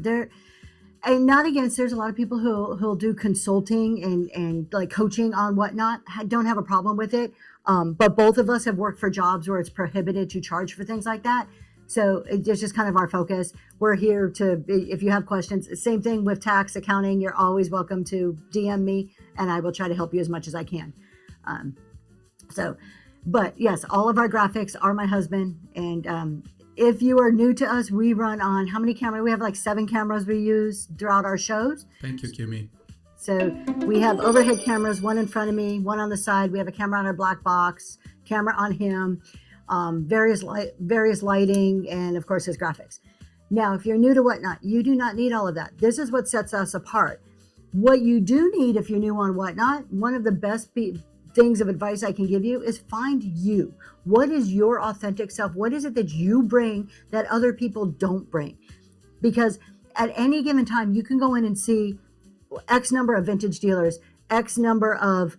And not against, there's a lot of people who'll do consulting and like coaching on whatnot. Don't have a problem with it. But both of us have worked for jobs where it's prohibited to charge for things like that. So it's just kind of our focus. We're here to, if you have questions, same thing with tax, accounting, you're always welcome to DM me and I will try to help you as much as I can. But yes, all of our graphics are my husband. And if you are new to us, we run on how many cameras? We have like 7 cameras we use throughout our shows. Thank you, Kimmy. So we have overhead cameras, one in front of me, one on the side. We have a camera on our black box, camera on him, various lighting, and of course his graphics. Now, if you're new to Whatnot, you do not need all of that. This is what sets us apart. What you do need if you're new on Whatnot, one of the best things of advice I can give you is find you. What is your authentic self? What is it that you bring that other people don't bring? Because at any given time, you can go in and see X number of vintage dealers, X number of,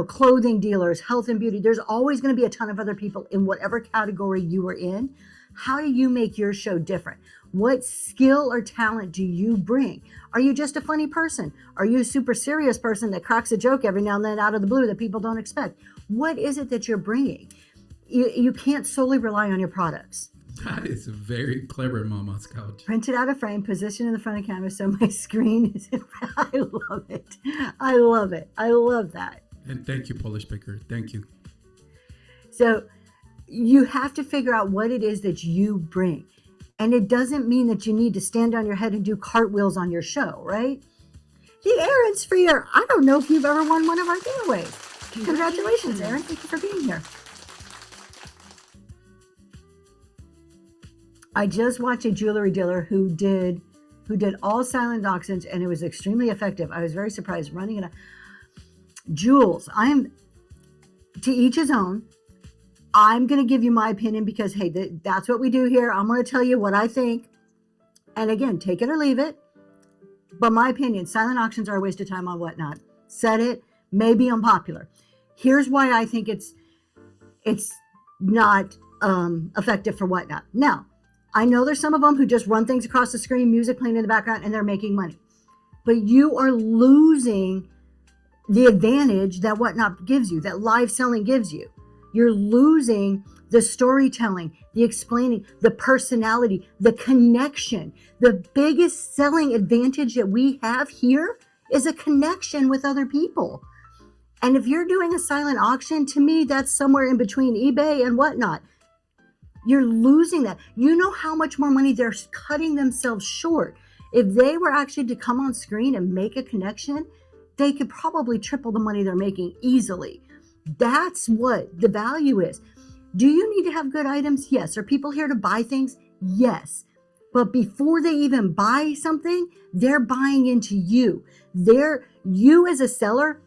clothing dealers, health and beauty. There's always going to be a ton of other people in whatever category you are in. How do you make your show different? What skill or talent do you bring? Are you just a funny person? Are you a super serious person that cracks a joke every now and then out of the blue that people don't expect? What is it that you're bringing? You can't solely rely on your products. That is very clever, Mama's Couch. Print it out of frame, position in the front of the camera so my screen is in. I love it. I love it. I love that. And thank you, Polish Picker. Thank you. So you have to figure out what it is that you bring. And it doesn't mean that you need to stand on your head and do cartwheels on your show, right? The Aaron's for your, I don't know if you've ever won one of our giveaways. Congratulations, Aaron. Thank you for being here. I just watched a jewelry dealer who did all silent auctions, and it was extremely effective. I was very surprised running it. Jewels. I'm to each his own. I'm going to give you my opinion because, hey, that's what we do here. I'm going to tell you what I think. And again, take it or leave it. But my opinion, silent auctions are a waste of time on Whatnot. Said it, may be unpopular. Here's why I think it's not effective for Whatnot. Now, I know there's some of them who just run things across the screen, music playing in the background, and they're making money. But you are losing the advantage that Whatnot gives you, that live selling gives you. You're losing the storytelling, the explaining, the personality, the connection. The biggest selling advantage that we have here is a connection with other people. And if you're doing a silent auction, to me, that's somewhere in between eBay and Whatnot. You're losing that. You know how much more money they're cutting themselves short. If they were actually to come on screen and make a connection, they could probably triple the money they're making easily. That's what the value is. Do you need to have good items? Yes. Are people here to buy things? Yes. But before they even buy something, they're buying into you. You as a seller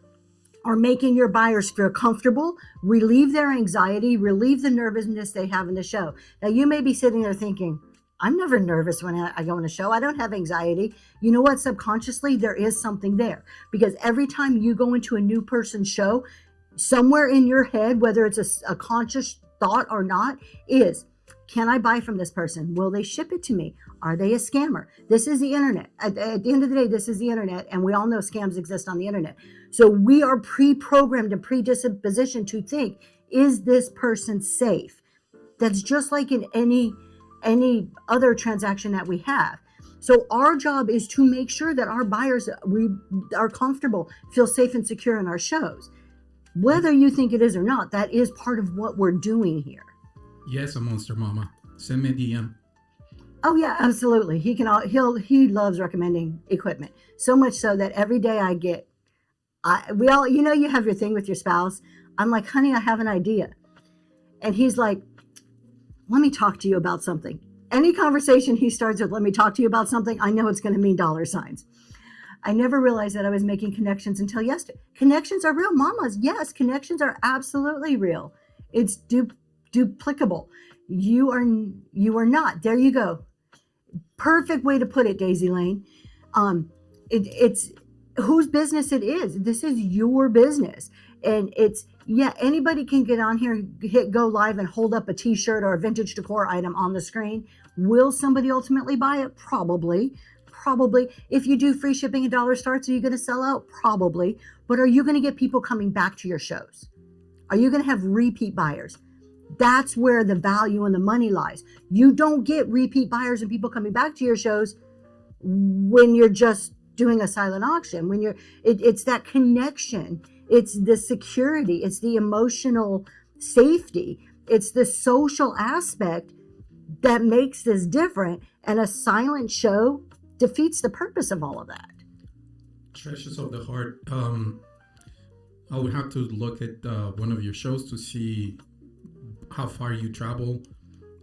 are making your buyers feel comfortable, relieve their anxiety, relieve the nervousness they have in the show. Now, you may be sitting there thinking, I'm never nervous when I go in a show. I don't have anxiety. You know what? Subconsciously, there is something there. Because every time you go into a new person's show, somewhere in your head, whether it's a conscious thought or not, is, can I buy from this person? Will they ship it to me? Are they a scammer? This is the internet. At the end of the day, this is the internet, and we all know scams exist on the internet. So we are pre-programmed and predispositioned to think, is this person safe? That's just like in any other transaction that we have. So our job is to make sure that our buyers are comfortable, feel safe and secure in our shows. Whether you think it is or not, that is part of what we're doing here. Yes, a monster mama. Send me a DM. Oh yeah, absolutely. He loves recommending equipment. So much so that every day you have your thing with your spouse. I'm like, honey, I have an idea. And he's like, let me talk to you about something. Any conversation he starts with, let me talk to you about something, I know it's going to mean dollar signs. I never realized that I was making connections until yesterday. Connections are real, mamas. Yes, connections are absolutely real. It's duplicable. You are not. There you go. Perfect way to put it, Daisy Lane. It's whose business it is. This is your business. And anybody can get on here, hit go live and hold up a t-shirt or a vintage decor item on the screen. Will somebody ultimately buy it? Probably. If you do free shipping and dollar starts, are you going to sell out? Probably. But are you going to get people coming back to your shows? Are you going to have repeat buyers? That's where the value and the money lies. You don't get repeat buyers and people coming back to your shows when you're just doing a silent auction. It's that connection. It's the security. It's the emotional safety. It's the social aspect that makes this different. And a silent show defeats the purpose of all of that. Treasures of the Heart. I would have to look at one of your shows to see how far you travel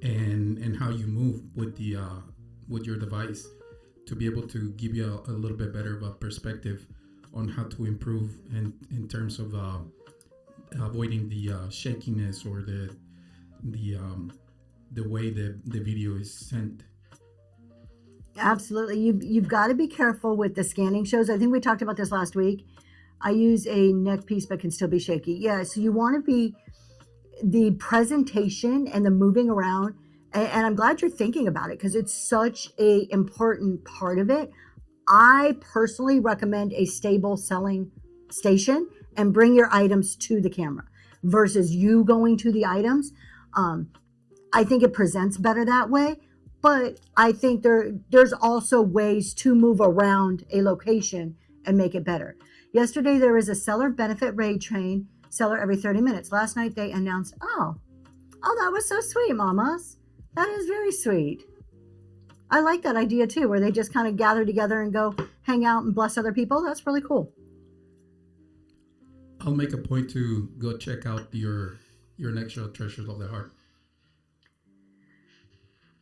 and how you move with your device, to be able to give you a little bit better of a perspective on how to improve in terms of avoiding the shakiness or the way the video is sent. Absolutely. You've got to be careful with the scanning shows. I think we talked about this last week. I use a neck piece but can still be shaky. Yeah, so you want to be the presentation and the moving around. And I'm glad you're thinking about it because it's such a important part of it. I personally recommend a stable selling station and bring your items to the camera versus you going to the items. I think it presents better that way, but I think there's also ways to move around a location and make it better. Yesterday, there was a seller benefit raid train, seller every 30 minutes. Last night, they announced, oh, that was so sweet, mamas. That is very sweet. I like that idea too, where they just kind of gather together and go hang out and bless other people. That's really cool. I'll make a point to go check out your next show, Treasures of the Heart.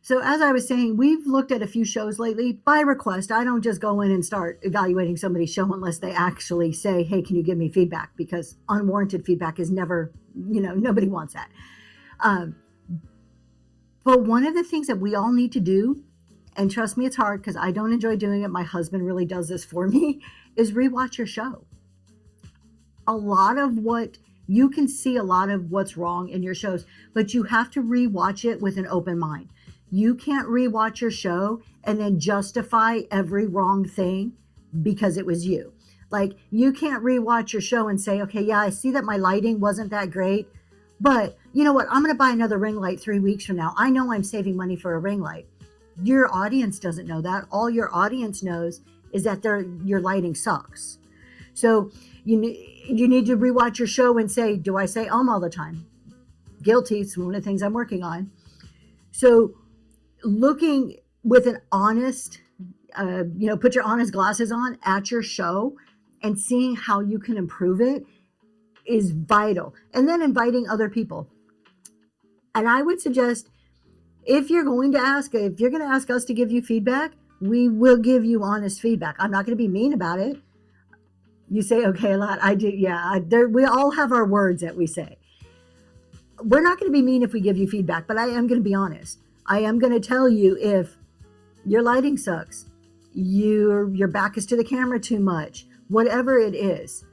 So as I was saying, we've looked at a few shows lately by request. I don't just go in and start evaluating somebody's show unless they actually say, hey, can you give me feedback? Because unwarranted feedback is never, nobody wants that. But one of the things that we all need to do, and trust me, it's hard because I don't enjoy doing it. My husband really does this for me, is rewatch your show. You can see a lot of what's wrong in your shows, but you have to rewatch it with an open mind. You can't rewatch your show and then justify every wrong thing because it was you. Like, you can't rewatch your show and say, okay, yeah, I see that my lighting wasn't that great, but you know what? I'm going to buy another ring light 3 weeks from now. I know I'm saving money for a ring light. Your audience doesn't know that. All your audience knows is that your lighting sucks. So you need to rewatch your show and say, do I say all the time? Guilty. It's one of the things I'm working on. So looking with an honest, put your honest glasses on at your show and seeing how you can improve it is vital. And then inviting other people. And I would suggest if you're going to ask us to give you feedback, we will give you honest feedback. I'm not going to be mean about it. You say, okay, a lot. I do. Yeah. We all have our words that we say. We're not going to be mean if we give you feedback, but I am going to be honest. I am going to tell you if your lighting sucks, your back is to the camera too much, whatever it is.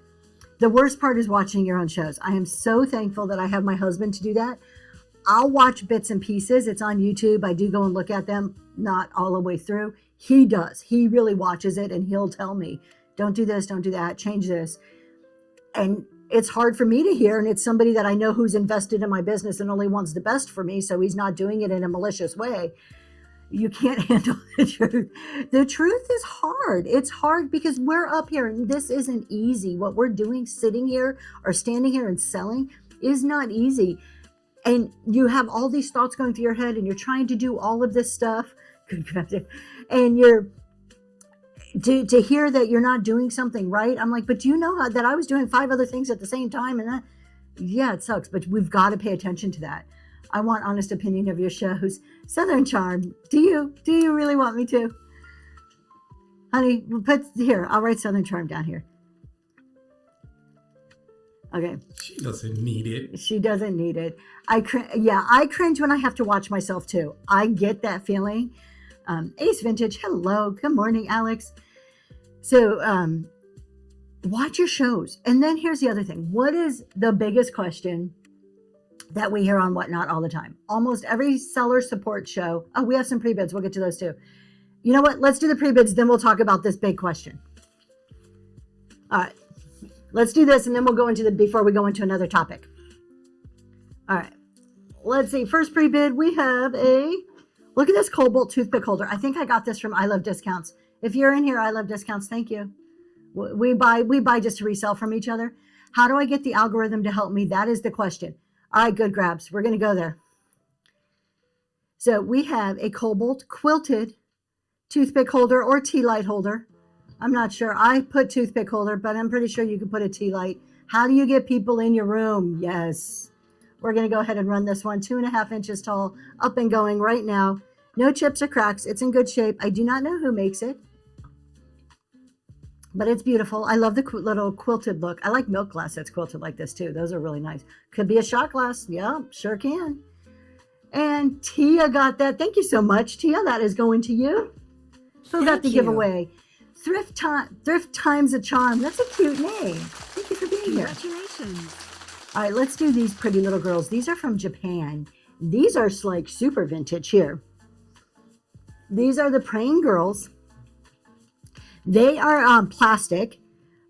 The worst part is watching your own shows. I am so thankful that I have my husband to do that. I'll watch bits and pieces. It's on YouTube. I do go and look at them, not all the way through. He does. He really watches it and he'll tell me, don't do this, don't do that, change this. And it's hard for me to hear. And it's somebody that I know who's invested in my business and only wants the best for me. So he's not doing it in a malicious way. You can't handle the truth. The truth is hard. It's hard because we're up here and this isn't easy. What we're doing, sitting here or standing here and selling, is not easy. And you have all these thoughts going through your head and you're trying to do all of this stuff. And you're to hear that you're not doing something right. I'm like, but do you know that I was doing 5 other things at the same time? And yeah, it sucks, but we've got to pay attention to that. I want honest opinion of your shows. Southern Charm. Do you really want me to? Honey, I'll write Southern Charm down here. Okay. She doesn't need it. She doesn't need it. I cringe when I have to watch myself too. I get that feeling. Ace Vintage, hello. Good morning, Alex. So watch your shows. And then here's the other thing. What is the biggest question that we hear on Whatnot all the time? Almost every seller support show. Oh, we have some pre-bids. We'll get to those too. You know what? Let's do the pre-bids. Then we'll talk about this big question. All right. Let's do this. And then we'll go before we go into another topic. All right. Let's see. First pre-bid, we have look at this Cobalt toothpick holder. I think I got this from I Love Discounts. If you're in here, I Love Discounts. Thank you. We buy just to resell from each other. How do I get the algorithm to help me? That is the question. All right, good grabs. We're going to go there. So we have a Cobalt quilted toothpick holder or tea light holder. I'm not sure. I put toothpick holder, but I'm pretty sure you can put a tea light. How do you get people in your room? Yes. We're going to go ahead and run this one. 2.5 inches tall, up and going right now. No chips or cracks. It's in good shape. I do not know who makes it, but it's beautiful. I love the little quilted look. I like milk glass that's quilted like this too. Those are really nice. Could be a shot glass. Yeah, sure can. And Tia got that. Thank you so much, Tia. That is going to you. Who got the giveaway? Thrift Times a Charm. That's a cute name. Thank you for being here. Congratulations. All right, let's do these pretty little girls. These are from Japan. These are like super vintage here. These are the Praying Girls. They are plastic,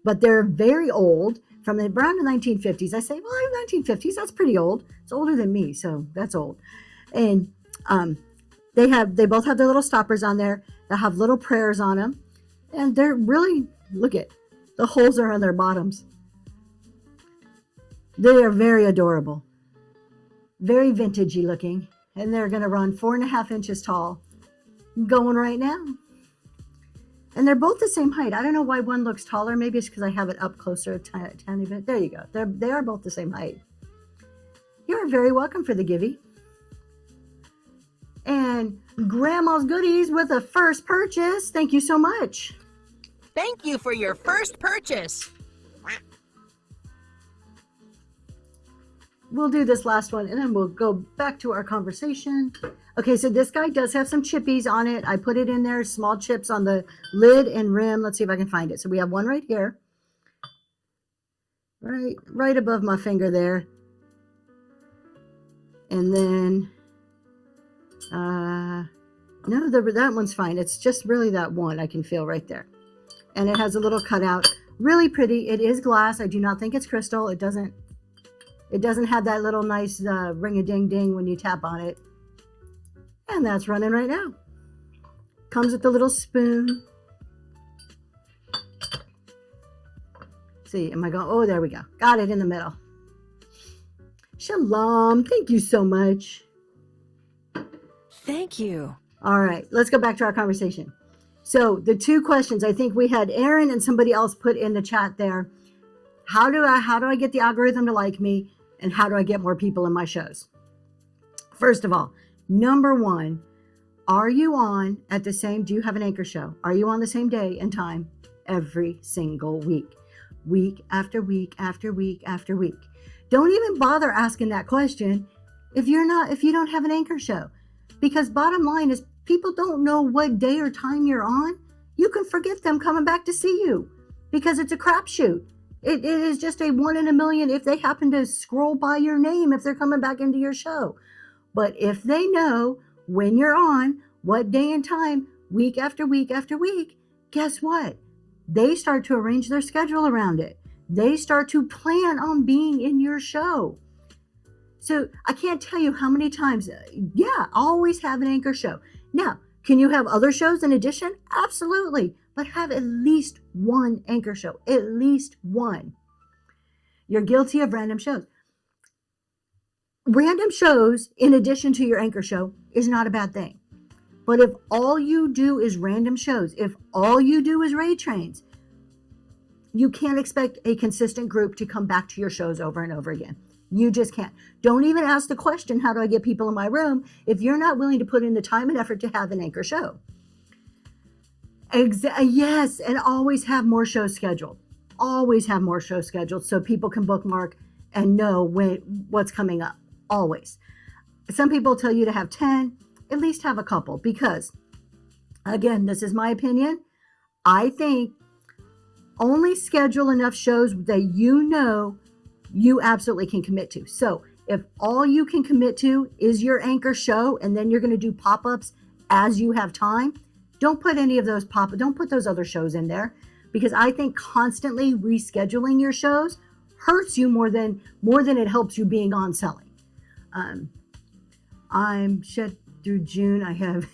but they're very old, from around the 1950s. I say, well, 1950s, that's pretty old. It's older than me, so that's old. And they both have their little stoppers on there. They have little prayers on them. And they're really, look at, the holes are on their bottoms. They are very adorable. Very vintagey looking. And they're going to run 4.5 inches tall. Going right now. And they're both the same height. I don't know why one looks taller. Maybe it's because I have it up closer a tiny bit. There you go. They are both the same height. You are very welcome for the Givey. And Grandma's Goodies with a first purchase. Thank you so much. Thank you for your first purchase. We'll do this last one and then we'll go back to our conversation. Okay, so this guy does have some chippies on it. I put it in there, small chips on the lid and rim. Let's see if I can find it. So we have one right here. Right above my finger there. And then, no, that one's fine. It's just really that one I can feel right there. And it has a little cutout. Really pretty. It is glass. I do not think it's crystal. It doesn't have that little nice ring-a-ding-ding when you tap on it. And that's running right now. Comes with the little spoon. See, am I going? Oh, there we go. Got it in the middle. Shalom. Thank you so much. Thank you. All right, let's go back to our conversation. So the two questions, I think we had Aaron and somebody else put in the chat there. How do I get the algorithm to like me? And how do I get more people in my shows? First of all, number one, are you on at the same, do you have an anchor show? Are you on the same day and time every single week? Week after week after week after week. Don't even bother asking that question if you don't have an anchor show. Because bottom line is, people don't know what day or time you're on. You can forget them coming back to see you because it's a crapshoot. It is just a 1 in a million if they happen to scroll by your name if they're coming back into your show. But if they know when you're on, what day and time, week after week after week, guess what? They start to arrange their schedule around it. They start to plan on being in your show. So I can't tell you how many times, always have an anchor show. Now, can you have other shows in addition? Absolutely. But have at least one anchor show, at least one. You're guilty of random shows. Random shows, in addition to your anchor show, is not a bad thing. But if all you do is random shows, if all you do is raid trains, you can't expect a consistent group to come back to your shows over and over again. You just can't. Don't even ask the question, how do I get people in my room, if you're not willing to put in the time and effort to have an anchor show. Yes, and always have more shows scheduled. Always have more shows scheduled so people can bookmark and know what's coming up. Always. Some people tell you to have 10, at least have a couple, because, again, this is my opinion. I think only schedule enough shows that you absolutely can commit to. So if all you can commit to is your anchor show and then you're going to do pop-ups as you have time, don't put any of those don't put those other shows in there, because I think constantly rescheduling your shows hurts you more than it helps you being on selling. I'm shut through June. I have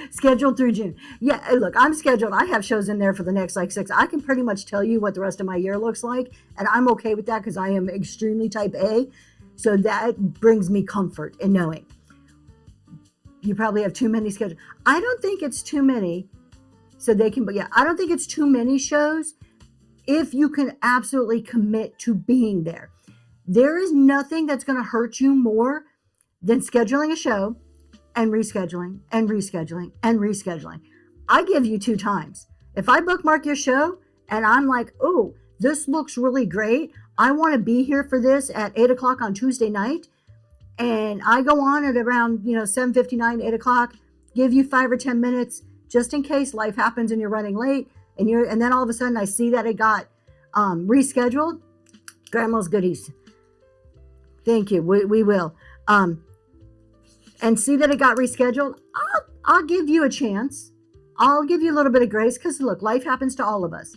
scheduled through June. Yeah, look, I'm scheduled. I have shows in there for the next 6. I can pretty much tell you what the rest of my year looks like, and I'm okay with that because I am extremely type A. So that brings me comfort in knowing. You probably have too many schedules. I don't think it's too many. I don't think it's too many shows if you can absolutely commit to being there. There is nothing that's going to hurt you more than scheduling a show and rescheduling and rescheduling and rescheduling. I give you 2 times. If I bookmark your show and I'm like, oh, this looks really great. I want to be here for this at 8 o'clock on Tuesday night. And I go on at around, 7:59, 8 o'clock, give you 5 or 10 minutes, just in case life happens and you're running late. and then all of a sudden I see that it got rescheduled, grandma's goodies. Thank you. We will. And see that it got rescheduled. I'll give you a chance. I'll give you a little bit of grace because look, life happens to all of us.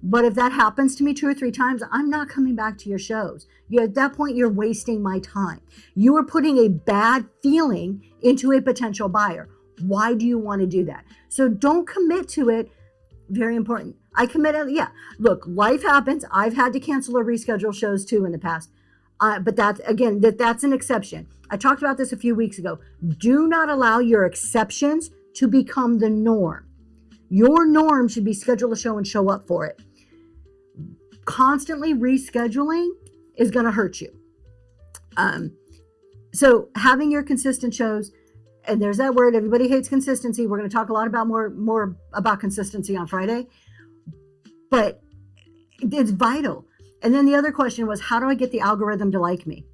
But if that happens to me 2 or 3 times, I'm not coming back to your shows. At that point, you're wasting my time. You are putting a bad feeling into a potential buyer. Why do you want to do that? So don't commit to it. Very important. I committed. Yeah. Look, life happens. I've had to cancel or reschedule shows too in the past. But that's an exception. I talked about this a few weeks ago. Do not allow your exceptions to become the norm. Your norm should be schedule a show and show up for it. Constantly rescheduling is going to hurt you. So having your consistent shows, and there's that word, everybody hates consistency. We're going to talk a lot about more about consistency on Friday, but it's vital. And then the other question was, how do I get the algorithm to like me?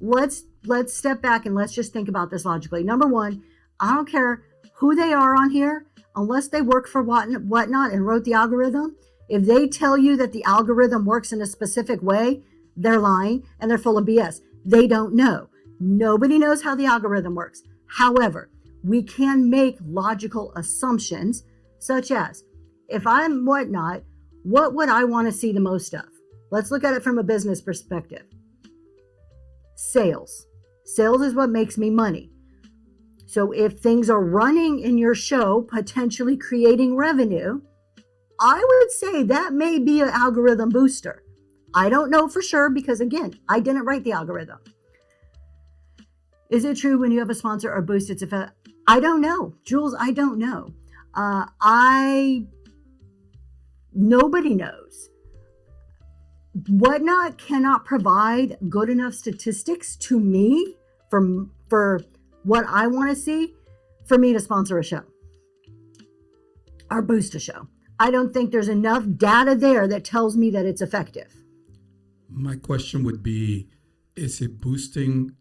Let's step back and let's just think about this logically. Number one, I don't care who they are on here, unless they work for whatnot and wrote the algorithm. If they tell you that the algorithm works in a specific way, they're lying and they're full of BS. They don't know. Nobody knows how the algorithm works. However, we can make logical assumptions, such as, if I'm whatnot, what would I want to see the most of? Let's look at it from a business perspective. Sales. Sales is what makes me money. So if things are running in your show, potentially creating revenue, I would say that may be an algorithm booster. I don't know for sure because, again, I didn't write the algorithm. Is it true when you have a sponsor or boost, it's a... I don't know. Jules, I don't know. Nobody knows. Whatnot cannot provide good enough statistics to me for what I want to see for me to sponsor a show or boost a show. I don't think there's enough data there that tells me that it's effective. My question would be, is it boosting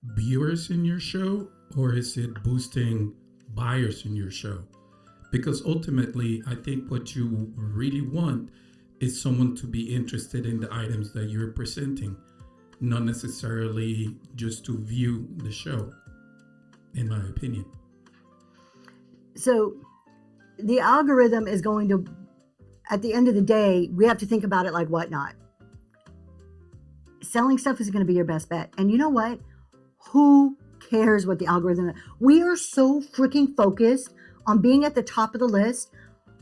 viewers in your show or is it boosting buyers in your show? Because ultimately, I think what you really want is someone to be interested in the items that you're presenting, not necessarily just to view the show, in my opinion. So the algorithm is going to, at the end of the day, we have to think about it like whatnot. Selling stuff is going to be your best bet. And you know what? Who cares what the algorithm is? We are so freaking focused on being at the top of the list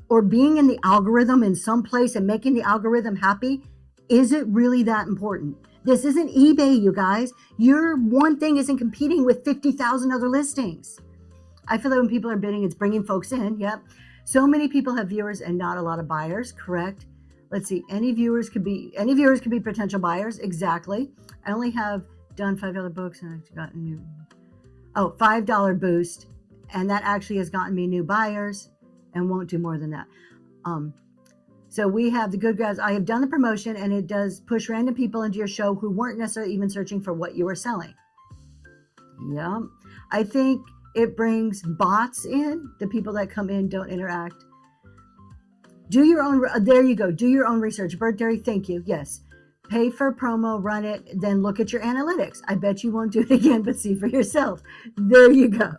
or being in the algorithm in some place and making the algorithm happy. Is it really that important? This isn't eBay, you guys. Your one thing isn't competing with 50,000 other listings. I feel that when people are bidding, it's bringing folks in. Yep. So many people have viewers and not a lot of buyers. Correct. Let's see. Any viewers could be potential buyers. Exactly. I only have done $5 books and I've gotten new. Oh, $5 boost. And that actually has gotten me new buyers and won't do more than that. So we have the good guys. I have done the promotion and it does push random people into your show who weren't necessarily even searching for what you were selling. Yeah. I think it brings bots in. The people that come in don't interact. Do your own. There you go. Do your own research. Bird Dairy, thank you. Yes. Pay for promo, run it, then look at your analytics. I bet you won't do it again, but see for yourself. There you go.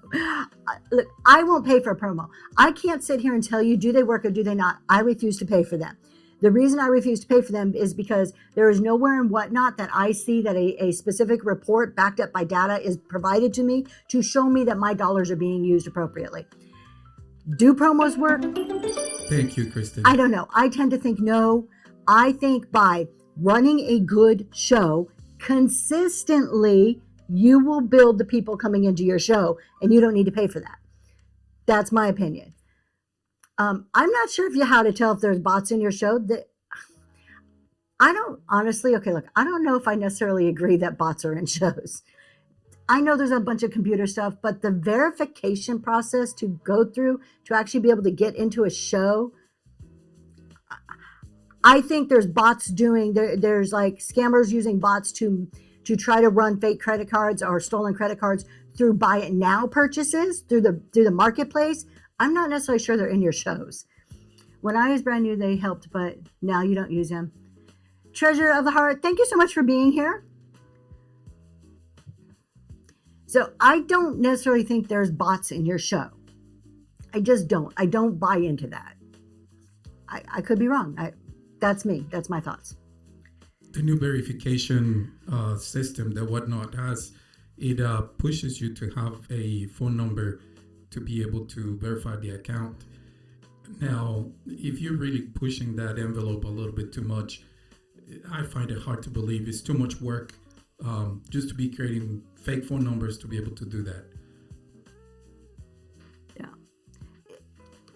Look, I won't pay for a promo. I can't sit here and tell you, do they work or do they not? I refuse to pay for them. The reason I refuse to pay for them is because there is nowhere in whatnot that I see that a specific report backed up by data is provided to me to show me that my dollars are being used appropriately. Do promos work? Thank you, Kristen. I don't know. I tend to think no. I think by running a good show consistently, you will build the people coming into your show and you don't need to pay for that. That's my opinion. I'm not sure how to tell if there's bots in your show. I don't honestly, okay, look, I don't know if I necessarily agree that bots are in shows. I know there's a bunch of computer stuff, but the verification process to go through to actually be able to get into a show, I think there's bots there's like scammers using bots to try to run fake credit cards or stolen credit cards through buy it now purchases through the marketplace. I'm not necessarily sure they're in your shows. When I was brand new, they helped, but now you don't use them. Treasure of the Heart, thank you so much for being here. So I don't necessarily think there's bots in your show. I just don't. I don't buy into that. I could be wrong. That's me. That's my thoughts. The new verification system that Whatnot has, it pushes you to have a phone number to be able to verify the account. Now, if you're really pushing that envelope a little bit too much, I find it hard to believe. It's too much work just to be creating fake phone numbers to be able to do that. Yeah.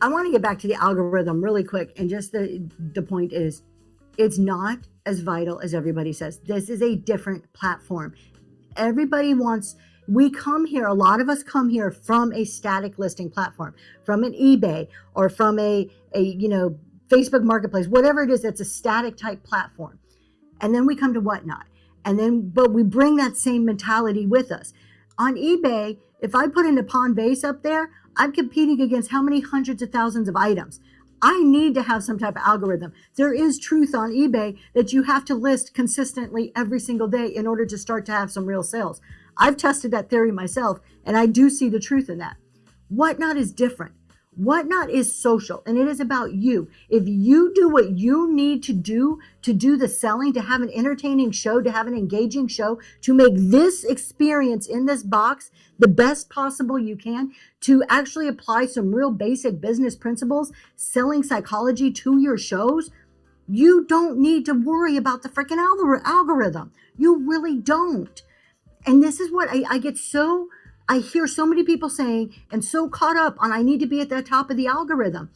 I want to get back to the algorithm really quick. And just the point is, it's not as vital as everybody says. This is a different platform. Everybody wants, we come here, a lot of us come here from a static listing platform, from an eBay or from a Facebook Marketplace, whatever it is, that's a static type platform. And then we come to Whatnot. But we bring that same mentality with us. On eBay, if I put a Nippon vase up there, I'm competing against how many hundreds of thousands of items. I need to have some type of algorithm. There is truth on eBay that you have to list consistently every single day in order to start to have some real sales. I've tested that theory myself, and I do see the truth in that. Whatnot is different. Whatnot is social, and it is about you. If you do what you need to do the selling, to have an entertaining show, to have an engaging show, to make this experience in this box the best possible you can, to actually apply some real basic business principles, selling psychology to your shows, you don't need to worry about the freaking algorithm. You really don't. And this is what I hear so many people saying, and so caught up on, I need to be at the top of the algorithm.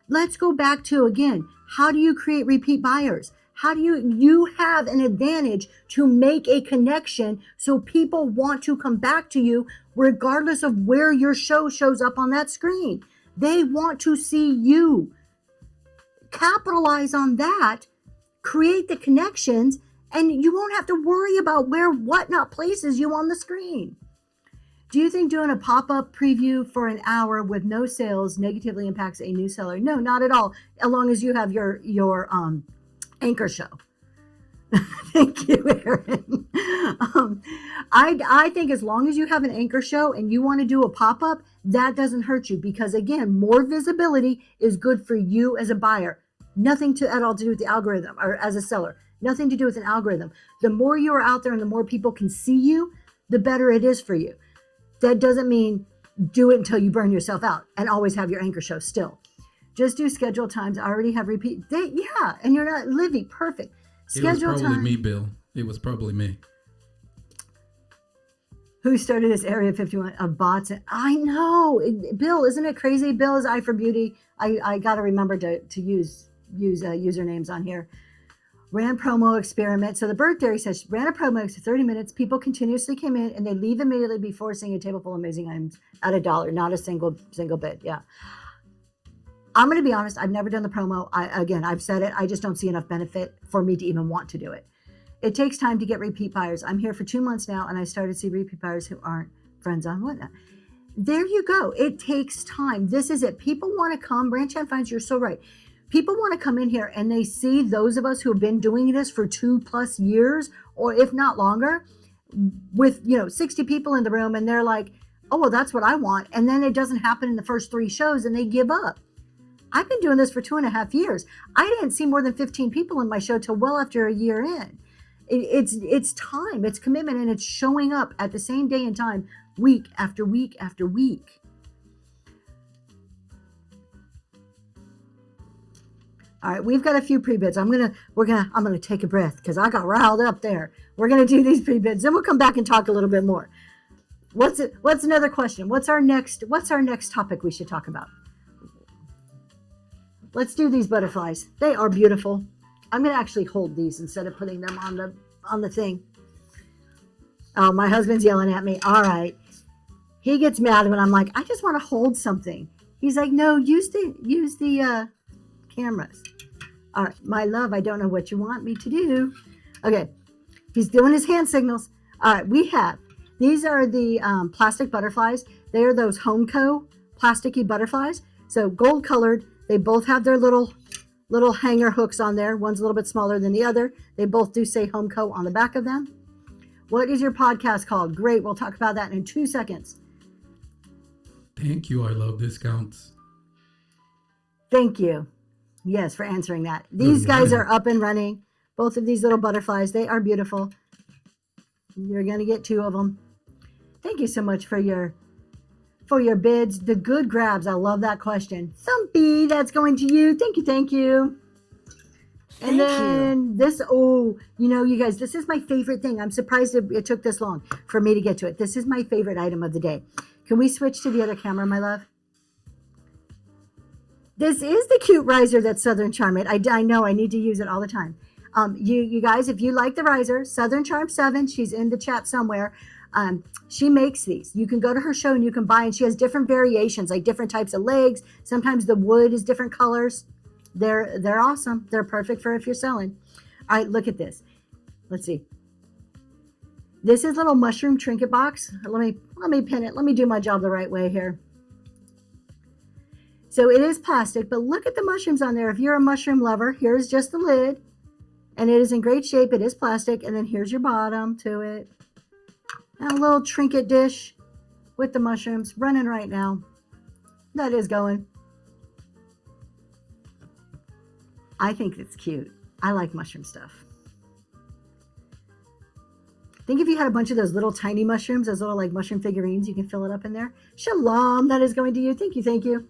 Let's go back to, again, how do you create repeat buyers? How do you have an advantage to make a connection so people want to come back to you regardless of where your show shows up on that screen? They want to see you. Capitalize on that, create the connections, and you won't have to worry about where Whatnot places you on the screen. Do you think doing a pop-up preview for an hour with no sales negatively impacts a new seller? No, not at all. As long as you have your anchor show. Thank you, Aaron. I think as long as you have an anchor show and you want to do a pop-up, that doesn't hurt you, because again, more visibility is good for you as a buyer. Nothing at all to do with the algorithm, or as a seller. Nothing to do with an algorithm. The more you are out there and the more people can see you, the better it is for you. That doesn't mean do it until you burn yourself out and always have your anchor show still. Just do schedule times. I already have repeat. Yeah, and you're not Livy. Perfect. Schedule It was probably time. me, Bill. It was probably me. Who started this Area 51 of bots? I know, Bill. Isn't it crazy? Bill is Eye for Beauty. I got to remember to use usernames on here. Ran promo experiment. So the Bird Theory says, ran a promo for 30 minutes. People continuously came in and they leave immediately before seeing a table full of amazing items at $1, not a single bid. Yeah. I'm going to be honest. I've never done the promo. I've said it. I just don't see enough benefit for me to even want to do it. It takes time to get repeat buyers. I'm here for 2 months now, and I started to see repeat buyers who aren't friends on Whatnot. There you go. It takes time. This is it. People want to come. Branch and Finds, you're so right. People want to come in here and they see those of us who have been doing this for 2+ years, or if not longer, with 60 people in the room, and they're like, oh, well, that's what I want. And then it doesn't happen in the first 3 shows and they give up. I've been doing this for 2.5 years. I didn't see more than 15 people in my show till well after a year in. It's time, it's commitment, and it's showing up at the same day and time, week after week after week. All right, we've got a few pre-bids. I'm gonna take a breath because I got riled up there. We're gonna do these pre-bids, then we'll come back and talk a little bit more. What's another question? What's our next topic we should talk about? Let's do these butterflies. They are beautiful. I'm gonna actually hold these instead of putting them on the thing. Oh, my husband's yelling at me. All right. He gets mad when I'm like, I just want to hold something. He's like, no, use the cameras. All right, my love, I don't know what you want me to do. Okay, he's doing his hand signals. All right, these are the plastic butterflies. They are those Homeco plasticky butterflies. So gold colored, They both have their little hanger hooks on there. One's a little bit smaller than the other. They both do say Homeco on the back of them. What is your podcast called? Great. We'll talk about that in 2 seconds. Thank you. I love discounts. Thank you. Yes, for answering that. These guys are up and running. Both of these little butterflies, they are beautiful. You're going to get 2 of them. Thank you so much for your bids. The good grabs. I love that question. Thumpy, that's going to you. Thank you. Thank you. And then this, you guys, this is my favorite thing. I'm surprised it took this long for me to get to it. This is my favorite item of the day. Can we switch to the other camera, my love? This is the cute riser that Southern Charm it. I know I need to use it all the time. You guys, if you like the riser, Southern Charm 7, she's in the chat somewhere. She makes these. You can go to her show and you can buy, and she has different variations, like different types of legs. Sometimes the wood is different colors. They're awesome. They're perfect for if you're selling. All right, look at this. Let's see. This is a little mushroom trinket box. Let me pin it. Let me do my job the right way here. So it is plastic, but look at the mushrooms on there. If you're a mushroom lover, here's just the lid, and it is in great shape. It is plastic, and then here's your bottom to it. And a little trinket dish with the mushrooms running right now. That is going. I think it's cute. I like mushroom stuff. Think if you had a bunch of those little tiny mushrooms, those little like mushroom figurines, you can fill it up in there. Shalom, that is going to you. Thank you, thank you.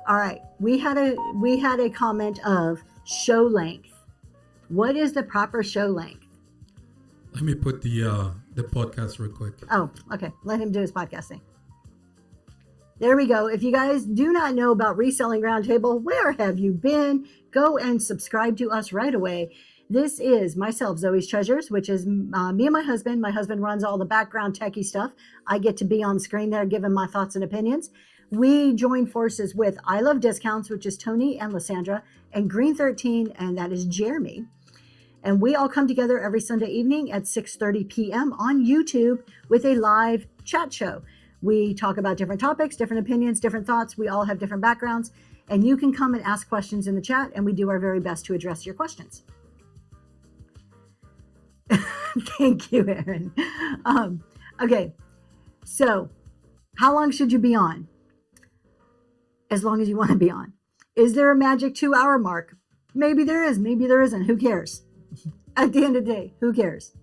All right, we had a comment of show length. What is the proper show length? Let me put the podcast real quick. Oh, okay. Let him do his podcasting. There we go. If you guys do not know about Reselling Roundtable, where have you been? Go and subscribe to us right away. This is myself, Zoe's Treasures, which is me and my husband. My husband runs all the background techie stuff. I get to be on screen there giving my thoughts and opinions. We join forces with I Love Discounts, which is Tony and Lysandra, and Green 13, and that is Jeremy. And we all come together every Sunday evening at 6:30 p.m. on YouTube with a live chat show. We talk about different topics, different opinions, different thoughts. We all have different backgrounds. And you can come and ask questions in the chat, and we do our very best to address your questions. Thank you, Aaron. Okay, so how long should you be on? As long as you want to be on. Is there a magic 2-hour mark? Maybe there is, maybe there isn't. Who cares? At the end of the day, who cares?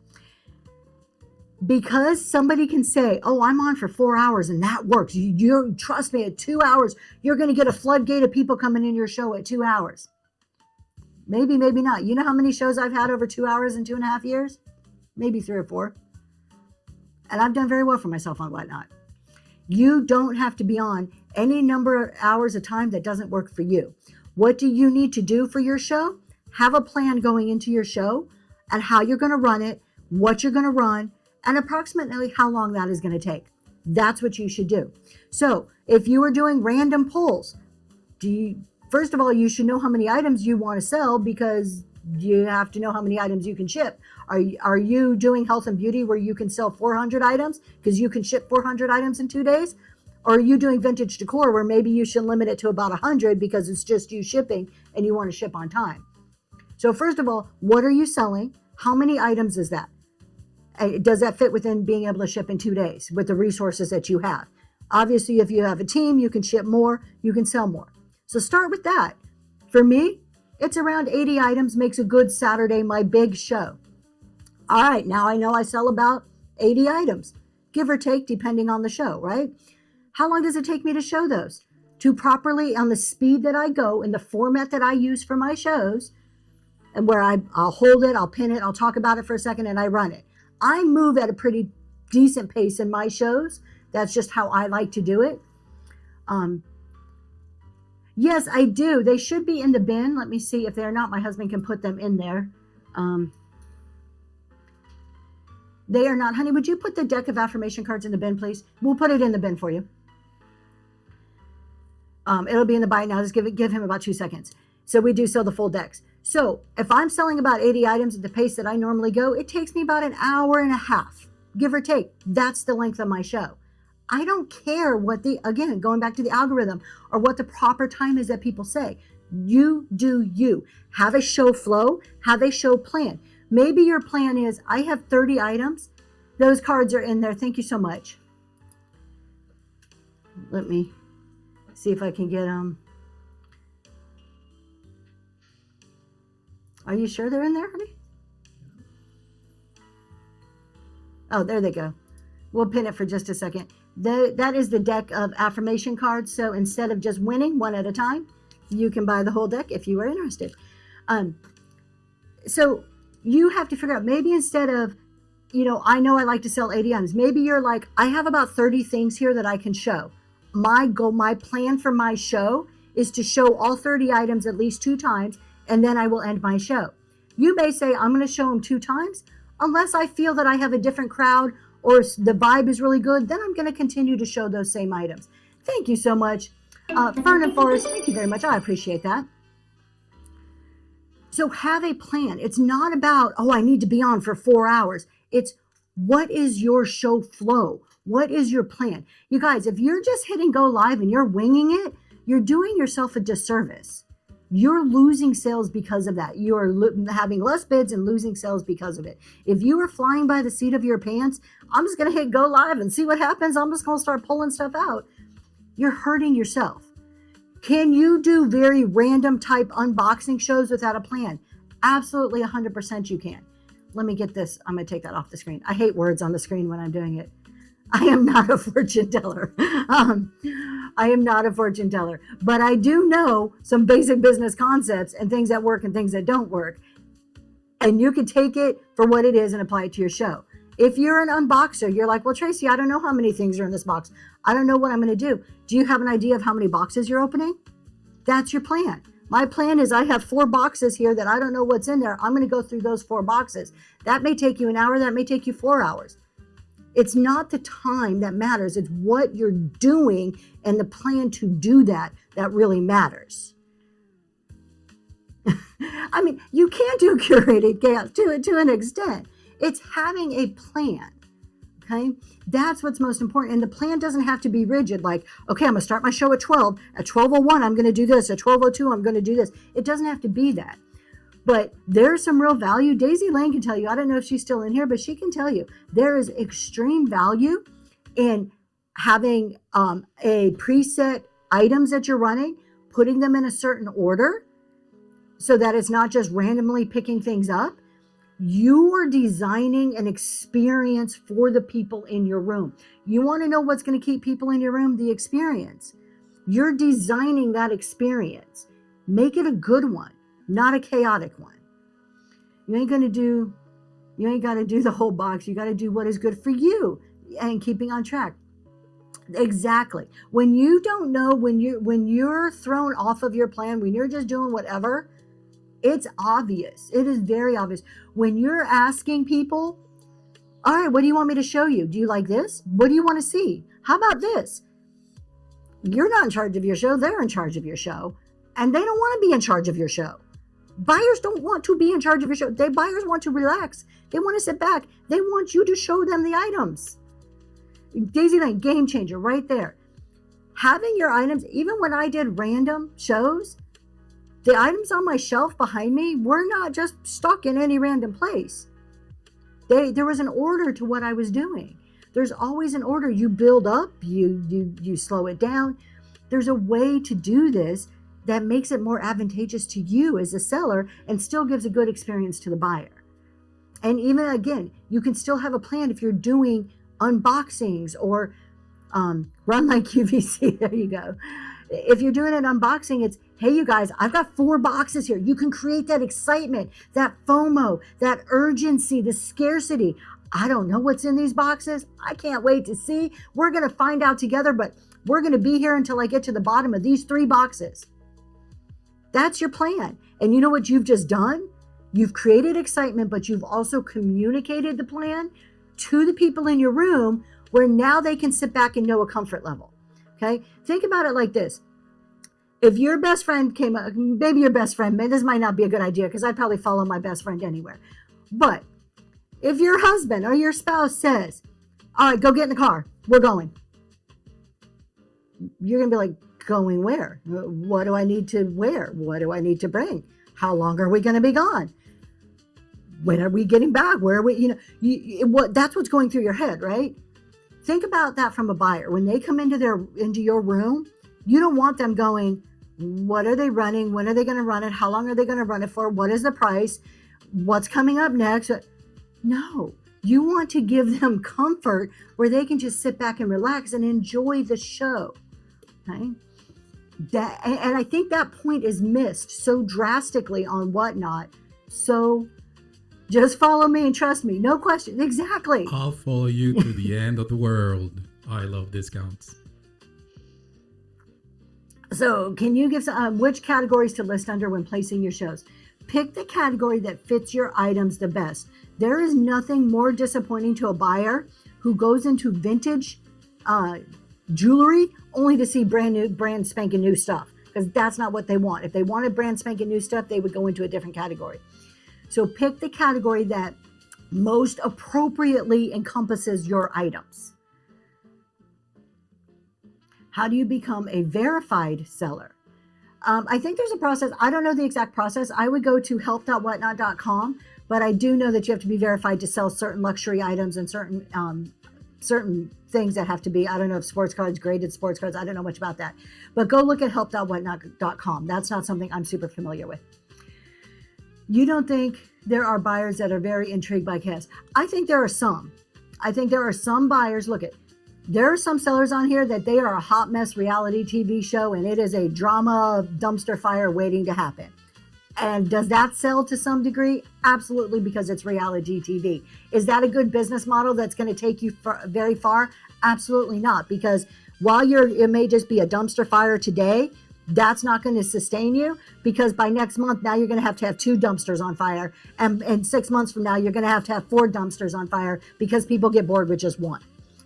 Because somebody can say, oh, I'm on for 4 hours and that works. You trust me, at 2 hours, you're going to get a floodgate of people coming in your show at 2 hours. Maybe, maybe not. You know how many shows I've had over 2 hours in 2.5 years? Maybe 3 or 4. And I've done very well for myself on Whatnot. You don't have to be on any number of hours of time that doesn't work for you. What do you need to do for your show? Have a plan going into your show and how you're going to run it, what you're going to run, and approximately how long that is going to take. That's what you should do. So if you are doing random polls, first of all, you should know how many items you want to sell, because you have to know how many items you can ship. Are you doing health and beauty where you can sell 400 items because you can ship 400 items in 2 days? Or are you doing vintage decor where maybe you should limit it to about 100 because it's just you shipping and you want to ship on time? So first of all, what are you selling? How many items is that? Does that fit within being able to ship in 2 days with the resources that you have? Obviously, if you have a team, you can ship more, you can sell more. So start with that. For me, it's around 80 items makes a good Saturday, my big show. All right, now I know I sell about 80 items, give or take, depending on the show, right? How long does it take me to show those? To properly, on the speed that I go, in the format that I use for my shows, and where I'll hold it, I'll pin it, I'll talk about it for a second, and I run it. I move at a pretty decent pace in my shows. That's just how I like to do it. Yes, I do. They should be in the bin. Let me see. If they're not, my husband can put them in there. They are not. Honey, would you put the deck of affirmation cards in the bin, please? We'll put it in the bin for you. It'll be in the buy now. Just give him about 2 seconds. So we do sell the full decks. So if I'm selling about 80 items at the pace that I normally go, it takes me about an hour and a half, give or take. That's the length of my show. I don't care what again, going back to the algorithm or what the proper time is that people say. You do you. Have a show flow, have a show plan. Maybe your plan is, I have 30 items. Those cards are in there. Thank you so much. Let me see if I can get them. Are you sure they're in there, honey? Oh, there they go. We'll pin it for just a second. That is the deck of affirmation cards. So instead of just winning one at a time, you can buy the whole deck if you are interested. So you have to figure out, maybe instead of, I know I like to sell 80 items. Maybe you're like, I have about 30 things here that I can show. My goal, my plan for my show is to show all 30 items at least 2 times, and then I will end my show. You may say, I'm going to show them 2 times. Unless I feel that I have a different crowd or the vibe is really good, then I'm going to continue to show those same items. Thank you so much. Fern and Forrest, thank you very much. I appreciate that. So have a plan. It's not about, I need to be on for 4 hours. It's, what is your show flow? What is your plan? You guys, if you're just hitting go live and you're winging it, you're doing yourself a disservice. You're losing sales because of that. You are having less bids and losing sales because of it. If you are flying by the seat of your pants, I'm just going to hit go live and see what happens. I'm just going to start pulling stuff out. You're hurting yourself. Can you do very random type unboxing shows without a plan? Absolutely 100% you can. Let me get this. I'm going to take that off the screen. I hate words on the screen when I'm doing it. I am not a fortune teller. I am not a fortune teller, but I do know some basic business concepts and things that work and things that don't work. And you can take it for what it is and apply it to your show. If you're an unboxer, you're like, well, Tracy, I don't know how many things are in this box. I don't know what I'm going to do. Do you have an idea of how many boxes you're opening? That's your plan. My plan is I have 4 boxes here that I don't know what's in there. I'm going to go through those 4 boxes. That may take you an hour. That may take you 4 hours. It's not the time that matters. It's what you're doing and the plan to do that really matters. I mean, you can do curated chaos to an extent. It's having a plan. Okay, that's what's most important. And the plan doesn't have to be rigid. Like, okay, I'm gonna start my show at 12. At 12:01, I'm gonna do this. At 12:02, I'm gonna do this. It doesn't have to be that. But there's some real value. Daisy Lane can tell you, I don't know if she's still in here, but she can tell you there is extreme value in having a preset items that you're running, putting them in a certain order so that it's not just randomly picking things up. You are designing an experience for the people in your room. You want to know what's going to keep people in your room? The experience. You're designing that experience. Make it a good one, not a chaotic one. You ain't got to do the whole box. You got to do what is good for you and keeping on track. Exactly. When you don't know, when you're thrown off of your plan, when you're just doing whatever, it's obvious. It is very obvious. When you're asking people, all right, what do you want me to show you? Do you like this? What do you want to see? How about this? You're not in charge of your show. They're in charge of your show. And they don't want to be in charge of your show. Buyers don't want to be in charge of your show. Buyers want to relax. They want to sit back. They want you to show them the items. Daisy Lane, game changer right there. Having your items, even when I did random shows, the items on my shelf behind me were not just stuck in any random place. There was an order to what I was doing. There's always an order. You build up, you slow it down. There's a way to do this that makes it more advantageous to you as a seller and still gives a good experience to the buyer. And even again, you can still have a plan if you're doing unboxings or run like QVC. There you go. If you're doing an unboxing, it's, hey, you guys, I've got 4 boxes here. You can create that excitement, that FOMO, that urgency, the scarcity. I don't know what's in these boxes. I can't wait to see. We're going to find out together, but we're going to be here until I get to the bottom of these 3 boxes. That's your plan. And you know what you've just done? You've created excitement, but you've also communicated the plan to the people in your room where now they can sit back and know a comfort level. Okay? Think about it like this. If your best friend came up, maybe your best friend, this might not be a good idea because I'd probably follow my best friend anywhere. But if your husband or your spouse says, all right, go get in the car, we're going. you're going to be like, going where? What do I need to wear? What do I need to bring? How long are we going to be gone? When are we getting back? Where are we? That's what's going through your head, right? Think about that from a buyer. When they come into your room, you don't want them going, what are they running? When are they going to run it? How long are they going to run it for? What is the price? What's coming up next? No, you want to give them comfort where they can just sit back and relax and enjoy the show. Okay? And I think that point is missed so drastically on Whatnot. So just follow me and trust me. No question. Exactly. I'll follow you to the end of the world. I love discounts. So can you give some, which categories to list under when placing your shows? Pick the category that fits your items the best. There is nothing more disappointing to a buyer who goes into vintage jewelry only to see brand spanking new stuff, because that's not what they want. If they wanted brand spanking new stuff, they would go into a different category. So pick the category that most appropriately encompasses your items. How do you become a verified seller? I think there's a process. I don't know the exact process. I would go to help.whatnot.com, but I do know that you have to be verified to sell certain luxury items and certain things that have to be, I don't know if sports cards, graded sports cards, I don't know much about that. But go look at help.whatnot.com. That's not something I'm super familiar with. You don't think there are buyers that are very intrigued by chaos? I think there are some. I think there are some buyers. Look at, there are some sellers on here that they are a hot mess reality TV show, and it is a drama dumpster fire waiting to happen. And does that sell to some degree? Absolutely, because it's reality TV. Is that a good business model that's going to take you very far? Absolutely not, because while it may just be a dumpster fire today, that's not going to sustain you, because by next month, now you're going to have 2 dumpsters on fire. And 6 months from now, you're going to have 4 dumpsters on fire because people get bored with just one.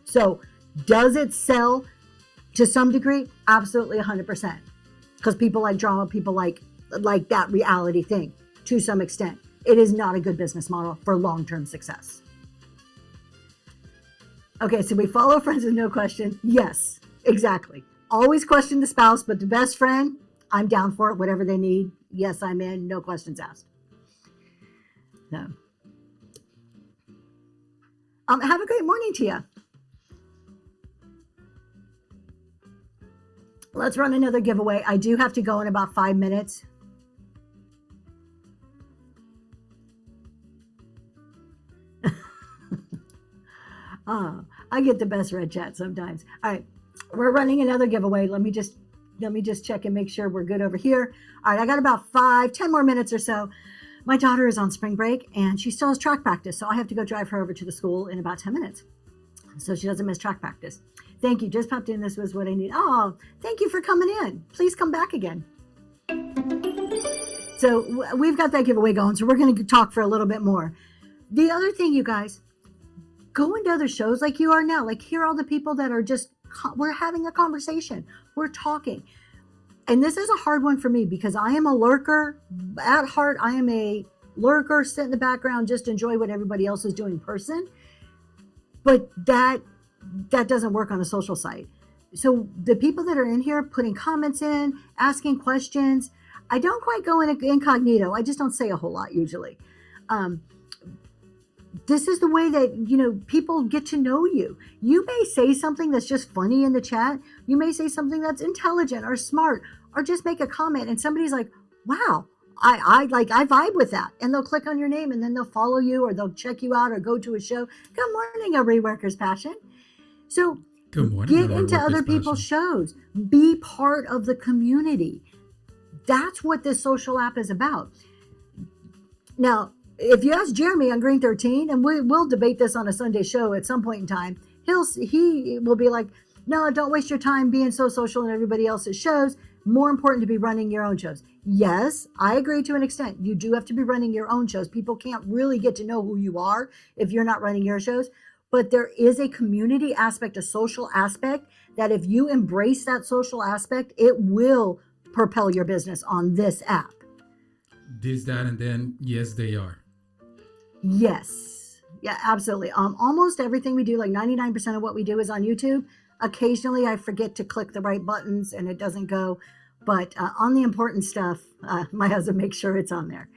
So does it sell to some degree? Absolutely 100%. Because people like drama, people like that reality thing to some extent. It is not a good business model for long-term success. Okay, so we follow friends with no question. Yes, exactly. Always question the spouse, but the best friend, I'm down for it, whatever they need. Yes, I'm in, no questions asked. So, have a great morning to you. Let's run another giveaway. I do have to go in about 5 minutes. I get the best red chat sometimes. All right, we're running another giveaway. Let me just check and make sure we're good over here. All right, I got about 10 more minutes or so. My daughter is on spring break and she still has track practice, so I have to go drive her over to the school in about 10 minutes so she doesn't miss track practice. Thank you. Just popped in. This was what I need. Oh, thank you for coming in. Please come back again. So we've got that giveaway going, so we're going to talk for a little bit more. The other thing, you guys, go into other shows like you are now. Like, hear all the people that are just, we're having a conversation. We're talking. And this is a hard one for me because I am a lurker. At heart, I am a lurker, sit in the background, just enjoy what everybody else is doing person. But that doesn't work on a social site. So the people that are in here putting comments in, asking questions, I don't quite go in incognito. I just don't say a whole lot usually. This is the way that, people get to know you. You may say something that's just funny in the chat. You may say something that's intelligent or smart, or just make a comment and somebody's like, wow, I vibe with that. And they'll click on your name and then they'll follow you or they'll check you out or go to a show. Good morning, a Reworkers Passion. So Good morning, get into other people's shows. Be part of the community. That's what this social app is about. Now, if you ask Jeremy on Green 13, and we'll debate this on a Sunday show at some point in time, he will be like, no, don't waste your time being so social in everybody else's shows. More important to be running your own shows. Yes, I agree to an extent. You do have to be running your own shows. People can't really get to know who you are if you're not running your shows. But there is a community aspect, a social aspect, that if you embrace that social aspect, it will propel your business on this app. This, that, and then, yes, they are. Yes. Yeah, absolutely. Almost everything we do, like 99% of what we do is on YouTube. Occasionally I forget to click the right buttons and it doesn't go, but on the important stuff, my husband makes sure it's on there.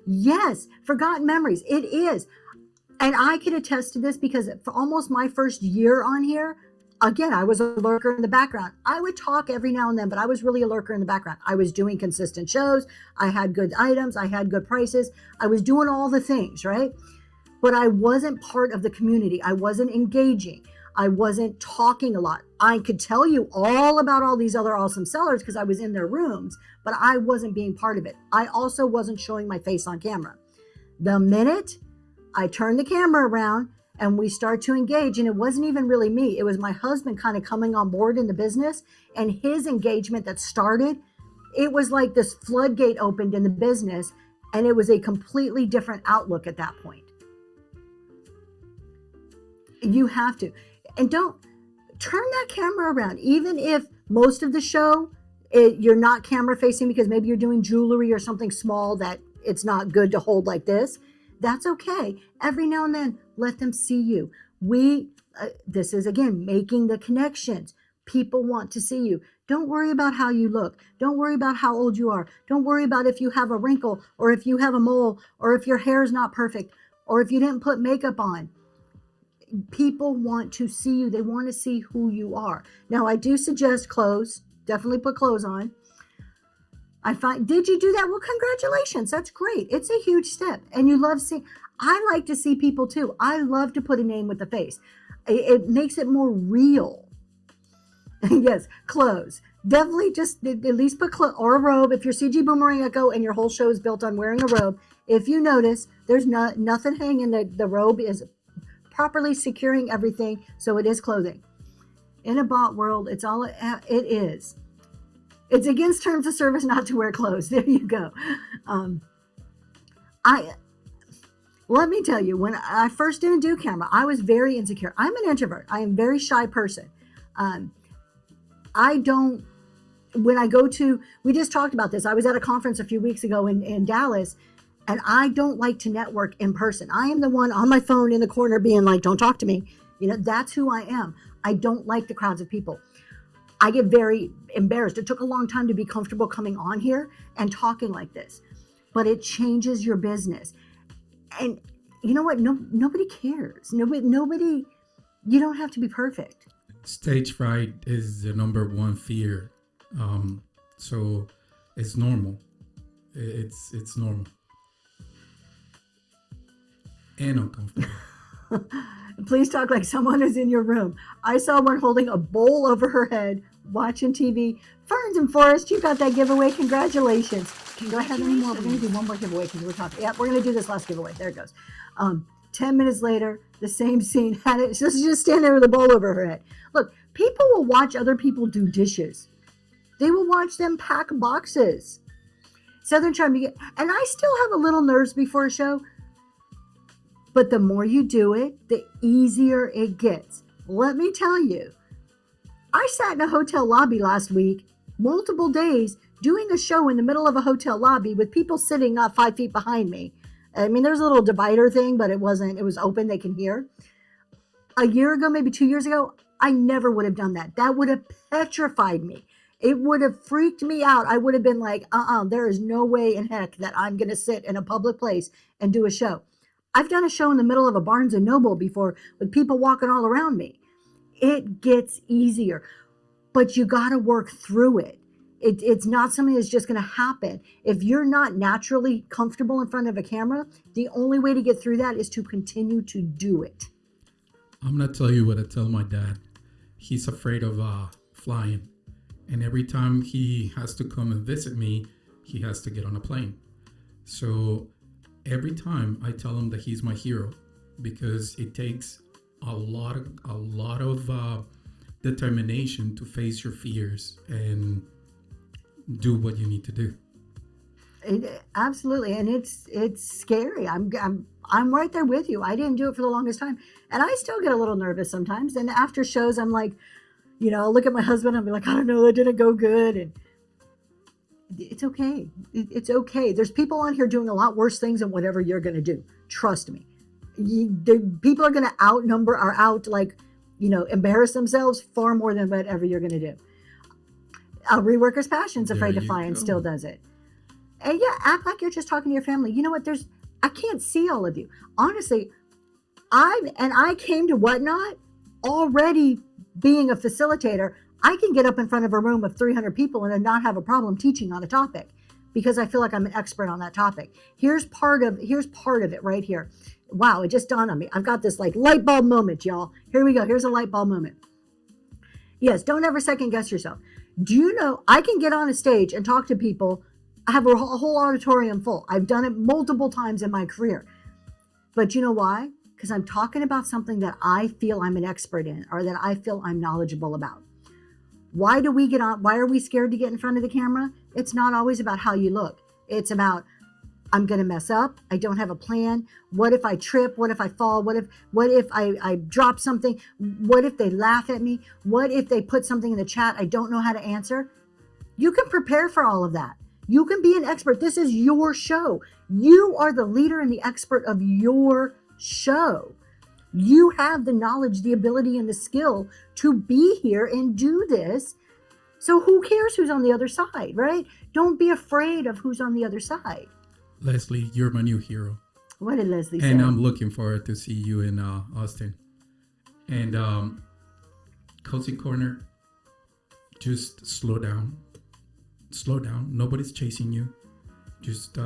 Yes, forgotten memories. It is. And I can attest to this because for almost my first year on here, again, I was a lurker in the background. I would talk every now and then, but I was really a lurker in the background. I was doing consistent shows. I had good items. I had good prices. I was doing all the things, right? But I wasn't part of the community. I wasn't engaging. I wasn't talking a lot. I could tell you all about all these other awesome sellers because I was in their rooms, but I wasn't being part of it. I also wasn't showing my face on camera. The minute I turned the camera around and we start to engage, and it wasn't even really me, it was my husband kind of coming on board in the business, and his engagement that started, it was like this floodgate opened in the business, and it was a completely different outlook at that point. You have to. And don't turn that camera around. Even if most of the show, you're not camera facing because maybe you're doing jewelry or something small that it's not good to hold like this. That's okay. Every now and then, let them see you. This is, again, making the connections. People want to see you. Don't worry about how you look. Don't worry about how old you are. Don't worry about if you have a wrinkle or if you have a mole or if your hair is not perfect or if you didn't put makeup on. People want to see you. They want to see who you are. Now, I do suggest clothes. Definitely put clothes on. Did you do that? Well, congratulations. That's great. It's a huge step. And you love seeing, I like to see people too. I love to put a name with the face. It makes it more real. Yes, clothes. Definitely just at least put clothes or a robe. If you're CG Boomerang Echo and your whole show is built on wearing a robe, if you notice, there's nothing hanging. The robe is properly securing everything. So it is clothing. In a bot world, it is. It's against terms of service not to wear clothes. There you go. Let me tell you, when I first didn't do camera, I was very insecure. I'm an introvert. I am a very shy person. We just talked about this. I was at a conference a few weeks ago in Dallas, and I don't like to network in person. I am the one on my phone in the corner being like, don't talk to me. That's who I am. I don't like the crowds of people. I get very embarrassed. It took a long time to be comfortable coming on here and talking like this, but it changes your business. And you know what? Nobody cares. Nobody, you don't have to be perfect. Stage fright is the number one fear. So it's normal. It's normal. And uncomfortable. Please talk like someone is in your room. I saw one holding a bowl over her head, watching TV. Ferns and Forest, you got that giveaway. Congratulations. Do I have any more? We're going to do one more giveaway because we're talking. Yeah, we're going to do this last giveaway. There it goes. 10 minutes later, the same scene had it. She's just standing there with a bowl over her head. Look, people will watch other people do dishes. They will watch them pack boxes. Southern Charm, and I still have a little nerves before a show. But the more you do it, the easier it gets. Let me tell you, I sat in a hotel lobby last week, multiple days, doing a show in the middle of a hotel lobby with people sitting not 5 feet behind me. I mean, there's a little divider thing, but it was open, they can hear. A year ago, maybe 2 years ago, I never would have done that. That would have petrified me. It would have freaked me out. I would have been like, there is no way in heck that I'm going to sit in a public place and do a show. I've done a show in the middle of a Barnes & Noble before with people walking all around me. It gets easier, but you got to work through it. It's not something that's just going to happen. If you're not naturally comfortable in front of a camera, the only way to get through that is to continue to do it. I'm going to tell you what I tell my dad. He's afraid of flying. And every time he has to come and visit me, he has to get on a plane. So every time I tell him that he's my hero, because it takes a lot of determination to face your fears and do what you need to do. Absolutely, and it's scary. I'm right there with you. I didn't do it for the longest time, and I still get a little nervous sometimes. And after shows, I'm like, I'll look at my husband. I'll be like, I don't know, that didn't go good, and it's okay. It's okay. There's people on here doing a lot worse things than whatever you're going to do. Trust me. People are going to outnumber or embarrass themselves far more than whatever you're going to do. Reworker's Passion's afraid There to you fly and go. still does it. And yeah, act like you're just talking to your family. You know what? I can't see all of you. Honestly, I came to Whatnot already being a facilitator. I can get up in front of a room of 300 people and not have a problem teaching on a topic because I feel like I'm an expert on that topic. Here's part of it right here. Wow, it just dawned on me. I've got this like light bulb moment, y'all. Here we go. Here's a light bulb moment. Yes, don't ever second guess yourself. Do you know I can get on a stage and talk to people? I have a whole auditorium full. I've done it multiple times in my career. But you know why? Because I'm talking about something that I feel I'm an expert in or that I feel I'm knowledgeable about. Why do we get on? Why are we scared to get in front of the camera? It's not always about how you look. It's about, I'm going to mess up. I don't have a plan. What if I trip? What if I fall? What if I drop something? What if they laugh at me? What if they put something in the chat I don't know how to answer? You can prepare for all of that. You can be an expert. This is your show. You are the leader and the expert of your show. You have the knowledge, the ability, and the skill to be here and do this. So who cares who's on the other side, right? Don't be afraid of who's on the other side. Leslie, you're my new hero. What did Leslie say? And I'm looking forward to see you in Austin. And Cozy Corner, just slow down. Slow down. Nobody's chasing you. Just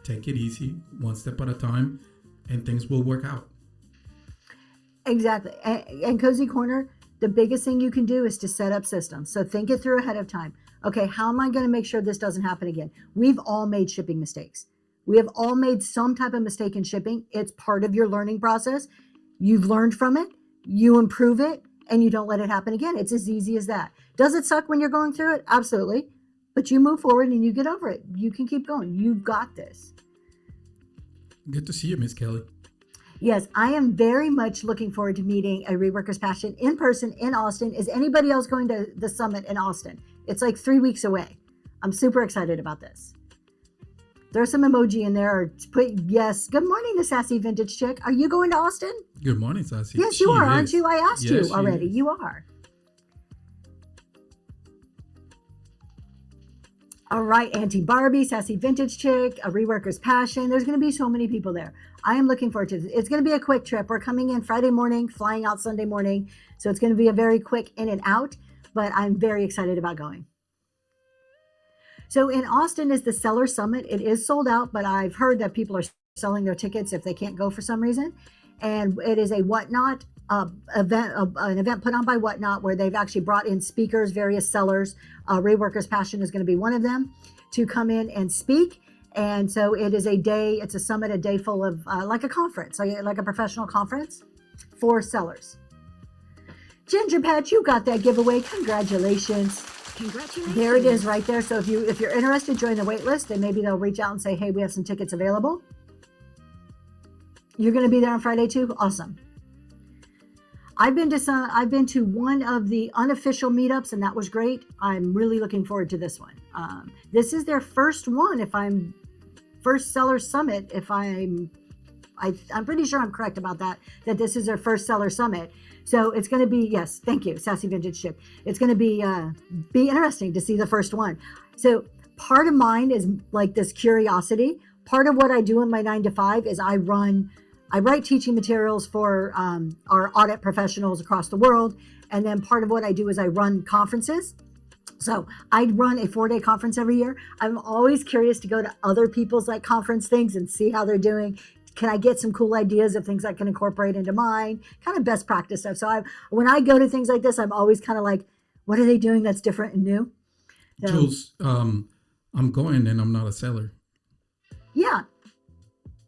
take it easy, one step at a time, and things will work out. Exactly. And Cozy Corner, the biggest thing you can do is to set up systems. So think it through ahead of time. Okay, how am I going to make sure this doesn't happen again? We've all made shipping mistakes. We have all made some type of mistake in shipping. It's part of your learning process. You've learned from it, you improve it, and you don't let it happen again. It's as easy as that. Does it suck when you're going through it? Absolutely. But you move forward and you get over it. You can keep going. You've got this. Good to see you, Miss Kelly. Yes, I am very much looking forward to meeting a Reworkers Passion in person in Austin. Is anybody else going to the summit in Austin? It's like 3 weeks away. I'm super excited about this. There's some emoji in there. Or put yes. Good morning, the sassy vintage chick. Are you going to Austin? Good morning, Sassy. Yes, you She are, aren't is. you? I asked Yes, you she already. is. You are. All right, Auntie Barbie, Sassy Vintage Chick, a Reworker's Passion. There's going to be so many people there. I am looking forward to this. It's going to be a quick trip. We're coming in Friday morning, flying out Sunday morning. So it's going to be a very quick in and out, but I'm very excited about going. So in Austin is the Seller Summit. It is sold out, but I've heard that people are selling their tickets if they can't go for some reason. And it is a Whatnot event, an event put on by Whatnot, where they've actually brought in speakers, various sellers. Reworkers Passion is going to be one of them to come in and speak. And so it is it's a summit, a day full of like a conference, like a professional conference for sellers. Ginger Patch, you got that giveaway. Congratulations. Congratulations. There it is right there. So if you're interested, join the wait list, and maybe they'll reach out and say, hey, we have some tickets available. You're going to be there on Friday too? Awesome. I've been to one of the unofficial meetups, and that was great. I'm really looking forward to this one. This is their first one. First Seller Summit. I'm pretty sure I'm correct about that this is their first Seller Summit. So it's going to be, yes, thank you, Sassy Vintage Ship. It's going to be interesting to see the first one. So part of mine is like this curiosity. Part of what I do in my 9 to 5 is I write teaching materials for our audit professionals across the world. And then part of what I do is I run conferences. So I run a 4-day conference every year. I'm always curious to go to other people's like conference things and see how they're doing. Can I get some cool ideas of things I can incorporate into mine? Kind of best practice stuff. So when I go to things like this, I'm always kind of like, what are they doing that's different and new? So, Jules, I'm going and I'm not a seller. Yeah.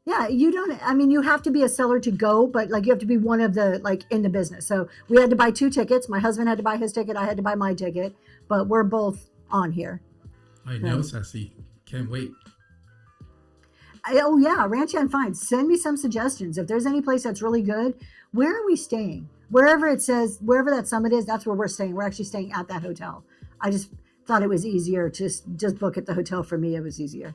Yeah, you have to be a seller to go, but like you have to be one of the like in the business. So we had to buy 2 tickets. My husband had to buy his ticket. I had to buy my ticket, but we're both on here. I know, Sassy. Can't wait. Oh yeah, Ranch and Fine. Send me some suggestions. If there's any place that's really good, where are we staying? Wherever wherever that summit is, that's where we're staying. We're actually staying at that hotel. I just thought it was easier to just book at the hotel. For me, it was easier.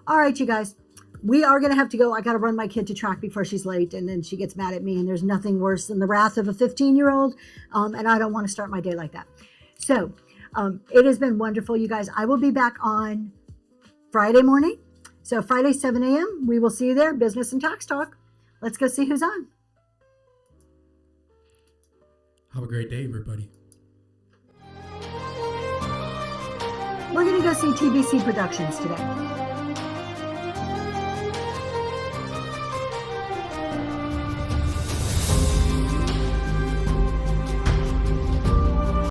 All right, you guys. we are going to have to go. I got to run my kid to track before she's late, and then she gets mad at me, and there's nothing worse than the wrath of a 15-year-old, and I don't want to start my day like that. So it has been wonderful, you guys. I will be back on Friday morning. So Friday, 7 a.m., we will see you there, Business and Tax Talk. Let's go see who's on. Have a great day, everybody. We're going to go see TBC Productions today.